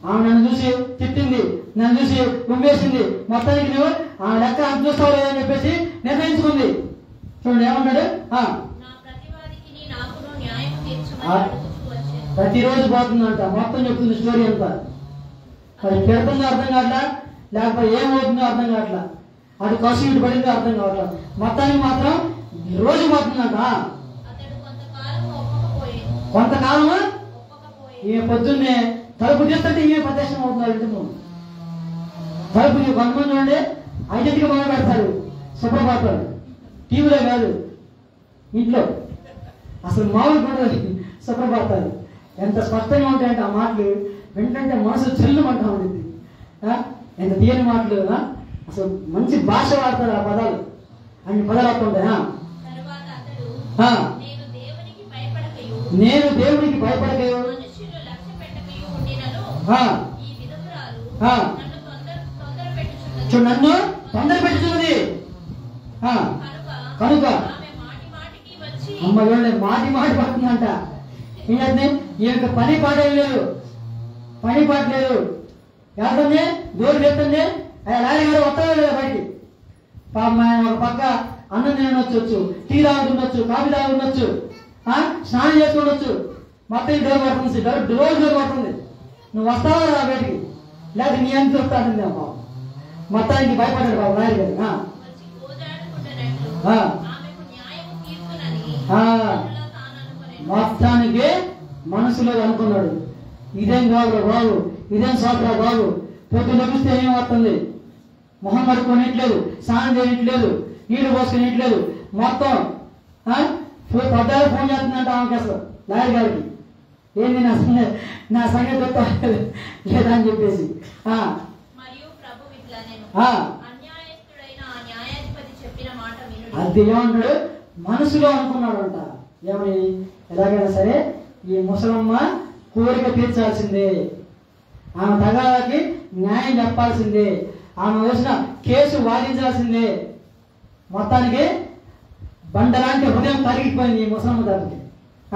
ఆమె నన్ను చూసి తిట్టింది, నన్ను చూసి ఉమ్మేసింది. మొత్తానికి నువ్వు ఆ లెక్క అంత చూస్తావు లేదని చెప్పేసి నిర్ణయించుకుంది. చూడండి ఏమన్నాడు? ప్రతిరోజు పోతుందంట. మొత్తం చెప్తుంది స్టోరీ అంతా. మరి పెడుతుందో అర్థం కావట్లా, లేకపోతే ఏమవుతుందో అర్థం కావట్లా, అది కసు ఇటు పడిందో అర్థం కావట్లా. మొత్తానికి మాత్రం రోజు పోతుందంట. కొంతకాలము ఈమె పొద్దున్నే తలుపు తీస్తుంటే ఈమె ప్రత్యక్షం అవుతున్నారు ఇంటి ముందు. తలుపు కొంతమంది చూడండి 5ంటికి మొదలు పెడతారు సుప్రభాతాలు. టీవీలో కాదు, ఇంట్లో. అసలు మామూలు కూడా సుప్రభాతాలు ఎంత స్పష్టంగా ఉంటాయంటే ఆ మాటలు వెంటంటే మనసు చెల్లుమంటా ఉంటుంది. ఎంత తీయని మాటలు. అసలు మంచి భాష వాడతారు. ఆ పదాలు, అన్ని పదాలు వస్తుంటాయి. నేను దేవునికి భయపడకయు నన్ను తొందర పెట్టుతున్నది కనుక. అమ్మ చూడండి, మాటి పడుతుందంట. ఏంటంటే ఈ యొక్క పని పాట లేదు, వెళ్తుంది, దూరం వెళ్తుంది. లారీ గారు వస్తాడు లేదా బయటికి? పాపం ఆయన ఒక పక్క అన్నం తినొచ్చు, టీ తాగుతుండొచ్చు, కాఫీ తాగుతుండొచ్చు, స్నానం చేసుకుండొచ్చు. మొత్తం డోర్ పడుతుంది, డోర్ పడుతుంది. నువ్వు వస్తావా రా బయటికి, లేకపోతే నీ ఎంత వస్తానండి అమ్మ. మొత్తానికి భయపడ్డాడు బాబు లారీ గారు. మొత్తానికి మనసులో అనుకున్నాడు, ఇదేం కాదు బాబు, ఇదేం సోదరా బాబు. పొద్దు లభిస్తే ఏం వస్తుంది? మొహం కడుక్కొనిట్లేదు, స్నానం చేయట్లేదు, నీళ్లు పోసుకునేట్లేదు. మొత్తం పద్దాలు ఫోన్ చేస్తుందంట ఆమెకి. అసలు లాయర్ గారికి ఏంది నా సంగతి లేదా అని చెప్పేసి. మరియు ప్రభు ఇట్లా నేను ఆ అన్యాయస్తుడైన ఆ న్యాయాధిపతి చెప్పిన మాట వినుడి. అది ఏమంటాడు? మనసులో అనుకున్నాడంట, ఏమని, ఎలాగైనా సరే ఈ ముసలమ్మ కోరిక తీర్చాల్సిందే, ఆమె తగాదాకి న్యాయం చెప్పాల్సిందే, ఆమె వేసిన కేసు వాదించాల్సిందే. మొత్తానికి బండలాంటి హృదయం కరిగిపోయింది ఈ ముసలమ్మ దగ్గరికి.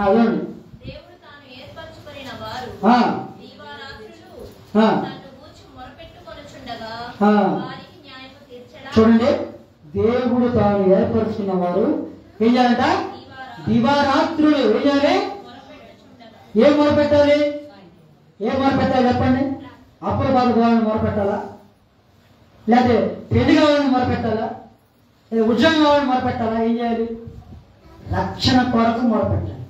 అదండి దేవుడు తాను ఏర్పరచుకొనిన వారు దీవారాత్రులు తన్ను గూర్చి మొరపెట్టుకొనుచుండగా వారికి న్యాయము తీర్చడా. చూడండి, దేవుడు తాను ఏర్పరచుకున్న వారు ఏం చేయాలంట? దివారాత్రులు ఏం చేయాలి? ఏం మొరపెట్టాలి? ఏం మొరపెట్టాలి చెప్పండి? అప్పుల బాధ కావాలని మొరపెట్టాలా? లేకపోతే పెళ్లి కావాలని మొరపెట్టాలా? లేదా ఉద్యోగం కావాలని మొరపెట్టాలా? ఏం చేయాలి? రక్షణ కొరకు మొరపెట్టాలి.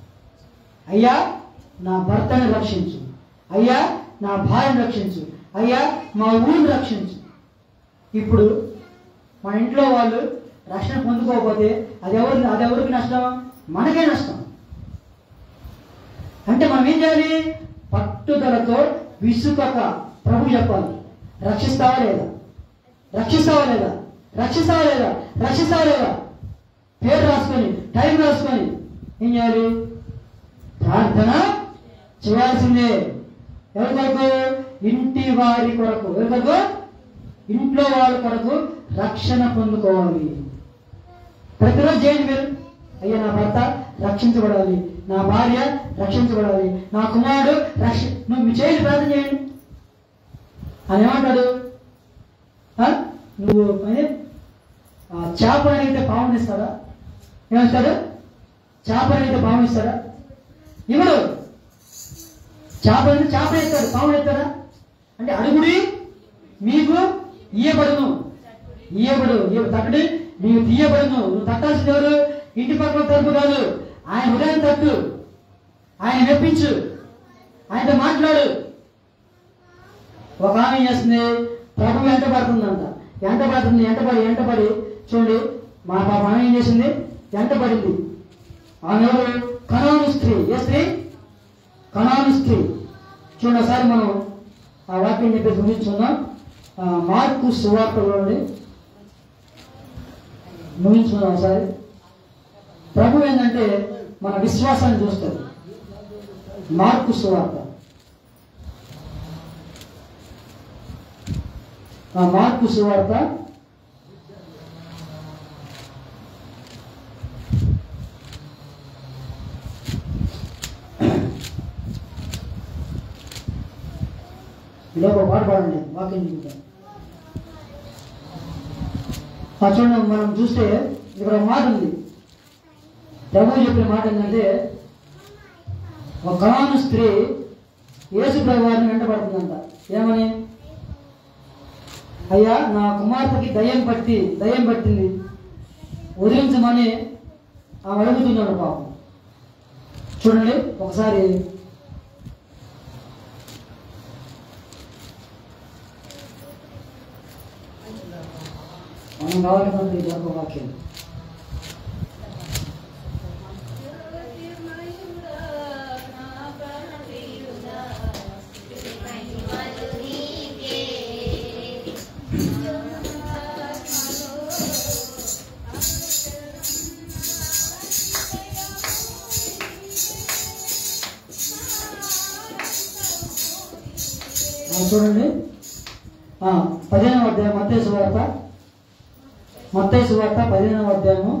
అయ్యా నా భర్తని రక్షించు, అయ్యా నా భార్యను రక్షించు, అయ్యా మా ఊరిని రక్షించు. ఇప్పుడు మన ఇంట్లో వాళ్ళు రక్షణ పొందుకోకపోతే అది ఎవరికి నష్టం? మనకే నష్టం. అంటే మనం ఏం చేయాలి? పట్టుదలతో విసుకక ప్రభు చెప్పాలి, రక్షిస్తావా లేదా, రక్షిస్తావా లేదా, రక్షిస్తావా లేదా, రక్షిస్తావా లేదా, పేరు రాసుకొని టైం రాసుకొని ఏం చేయాలి? ప్రార్థన చేయాల్సిందే. ఎవరి కొరకు? ఇంటి వారి కొరకు. ఎవరి కొరకు? ఇంట్లో వాళ్ళ కొరకు రక్షణ పొందుకోవాలి. ప్రతిరోజు చేయండి మీరు, అయ్యా నా భర్త రక్షించబడాలి, నా భార్య రక్షించబడాలి, నా కుమారుడు నువ్వు చేయండి, ప్రార్థన చేయండి అని ఏమంటాడు? నువ్వు చేపలు అడిగితే పావుని ఇస్తాడా? ఏమిస్తాడు? చేపలు అడిగితే పావుని ఇస్తాడా? ఇవ్వడు. చేపలు ఇస్తాడు, పావుని ఇస్తాడా? అంటే అడుగుడి మీకు ఇయ్యబడును, తట్టుడి నీవు తీయబడును. నువ్వు తట్టాల్సింది ఎవరు? ఇంటి పక్కన తలుపు కాదు, ఆయన హృదయం తట్టు, ఆయన మెప్పించు, ఆయనతో మాట్లాడు. ఒక ఆమె చేస్తుంది, ప్రభు వెంటబడుతుందంట. ఎంటబడి చూడండి, మా పాప ఆమె ఏం చేసింది? ఎంటబడింది. ఆమె ఎవరు? కనాను స్త్రీ. ఏ స్త్రీ? కనాను స్త్రీ. చూడండి ఒకసారి మనం ఆ వాక్యం చెప్పేసి ముగించుకుందాం. మార్కు సువార్తలో ముగించుకుందాం ఒకసారి. ప్రభు ఏంటంటే మన విశ్వాసాన్ని చూస్తారు. మార్కు సువార్త, మార్కు సువార్త 11వ పాట పాడండి, వాక్యం చూద్దాం. చూడండి, మనం చూస్తే ఇక్కడ ఒక మాట ఉంది. ప్రభు చెప్పిన మాట ఏంటంటే, ఒక కనాను స్త్రీ యేసు ప్రభు వారిని వెంటబడుతుందంట. ఏమని? అయ్యా నా కుమార్తెకి దయ్యం పట్టింది, వదిలించమని ఆమె అడుగుతున్నాడు పాపం. చూడండి ఒకసారి మనం కావాలంటే ఇదొక వాక్యం. చూడండి 15వ అధ్యాయం మత్తయి సువార్త 15వ అధ్యాయము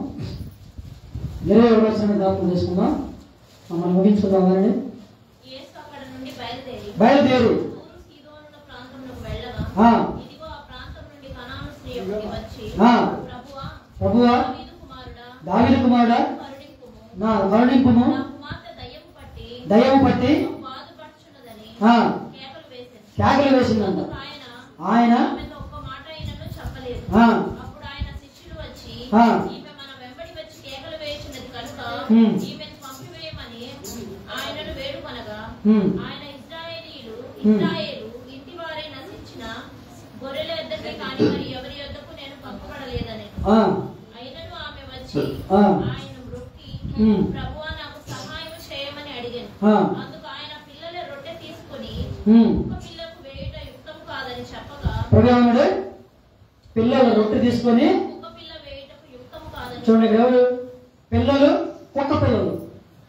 27వ వచనం జ్ఞాపకం చేసుకుందాం. మనం ముగించుకుందాం. కానీ బయలుదేరి ప్రభువా దావీదు కుమారుడా నా కరుణింపుము, దయ్యము పట్టి కేకలు వేసిందంట. ఆయన కుక్క పిల్లకు వేయుట యుక్తం కాదని చెప్పగా ప్రభు ఏమన్నాడు? పిల్లలు రొట్టె తీసుకొని కుక్క పిల్ల వేయుటకు యుక్తం కాదని చూడండి ఇక్కడ ఎవరు? పిల్లలు, కుక్క పిల్లలు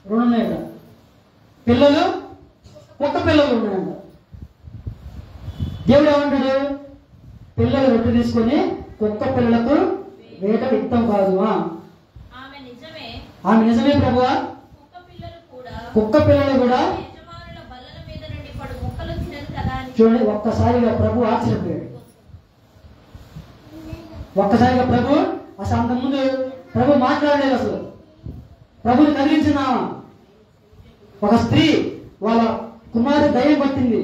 రెండు ఉన్నాయి ఇక్కడ. పిల్లలు, కుక్క పిల్లలు ఉన్నాయంట. దేవుడు ఏమంటాడు? పిల్లలు రొట్టె తీసుకొని కుక్క పిల్లలకు వేట యుక్తం కాదు. ఆమె నిజమే, ఆమె నిజమే ప్రభువా. కుక్క పిల్లలు కూడా యజమానుల బల్లల మీద నుండి పడు ముక్కలు తినదు కదా అని చూడండి. ఒక్కసారిగా ప్రభు ఆశ్చర్యపోయాడు. ఒక్కసారిగా ప్రభు అసలు అంతకుముందు ప్రభు మాట్లాడలేదు. అసలు ప్రభుని కదిలించిన ఒక స్త్రీ వాళ్ళ కుమారుడు దయ్యం పట్టింది,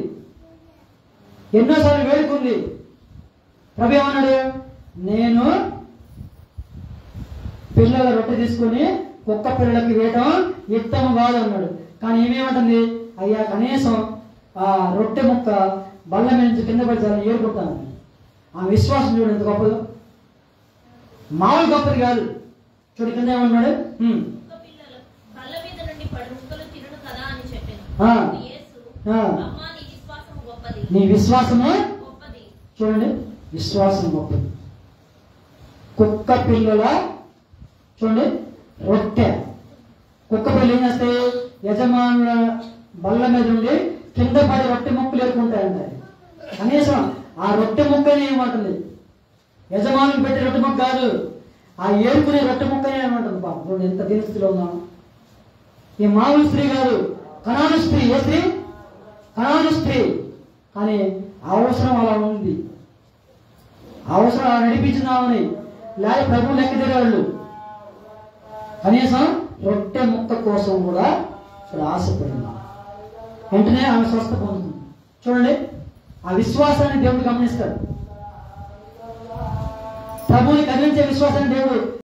ఎన్నోసార్లు వేడుకుంది. ప్రభు ఏమన్నాడు? నేను పిల్లల రొట్టె తీసుకొని కుక్క పిల్లలకి వేయటం యుక్తం కాదు అన్నాడు. కానీ ఏమేమంటుంది? అయ్యా కనీసం ఆ రొట్టె ముక్క బల్ల మీద నుంచి కింద పడి చాలా ఏరుకుంటాను. ఆ విశ్వాసం చూడండి ఎంత గొప్పదో. మామూలు గొప్పది కాదు. చూడు కింద ఏమన్నాడు? కుక్క పిల్లలు బల్ల మీద నుండి పడు ముక్కలు తినడు కదా అని చెప్పాను. యేసు, అమ్మా నీ విశ్వాసం గొప్పది, నీ విశ్వాసము గొప్పది. చూడండి, విశ్వాసం గొప్పది. కుక్క పిల్లల చూడండి రొట్టె, కుక్క పిల్లలు ఏం చేస్తాయి? యజమానుల బల్ల మీద ఉండి కింద పడి రొట్టె ముక్కలు ఏరుకుంటాయంట. కనీసం ఆ రొట్టె ముక్కనే ఏమంటుంది? యజమానులు పెట్టే రొట్టె ముక్క కాదు, ఆ ఏరుకునే రొట్టె ముక్కనే ఏమంటుంది. పాపం చూడండి ఎంత దీనస్థితిలో ఉన్నాం. ఈ మామూలు స్త్రీ కాదు, కనాను స్త్రీ. ఏ స్త్రీ? కనాను స్త్రీ. కానీ అవసరం అలా ఉంది. అవసరం అలా నడిపించినామని లేక ప్రభు లెక్క తిరగాళ్ళు కనీసం రొట్టె ముక్క కోసం కూడా ఇక్కడ ఆశపడింది. వెంటనే ఆమె స్వస్థ పొందుతుంది. చూడండి, ఆ విశ్వాసాన్ని దేవుడు గమనిస్తాడు. ప్రభువుని కదిలించే విశ్వాసాన్ని దేవుడు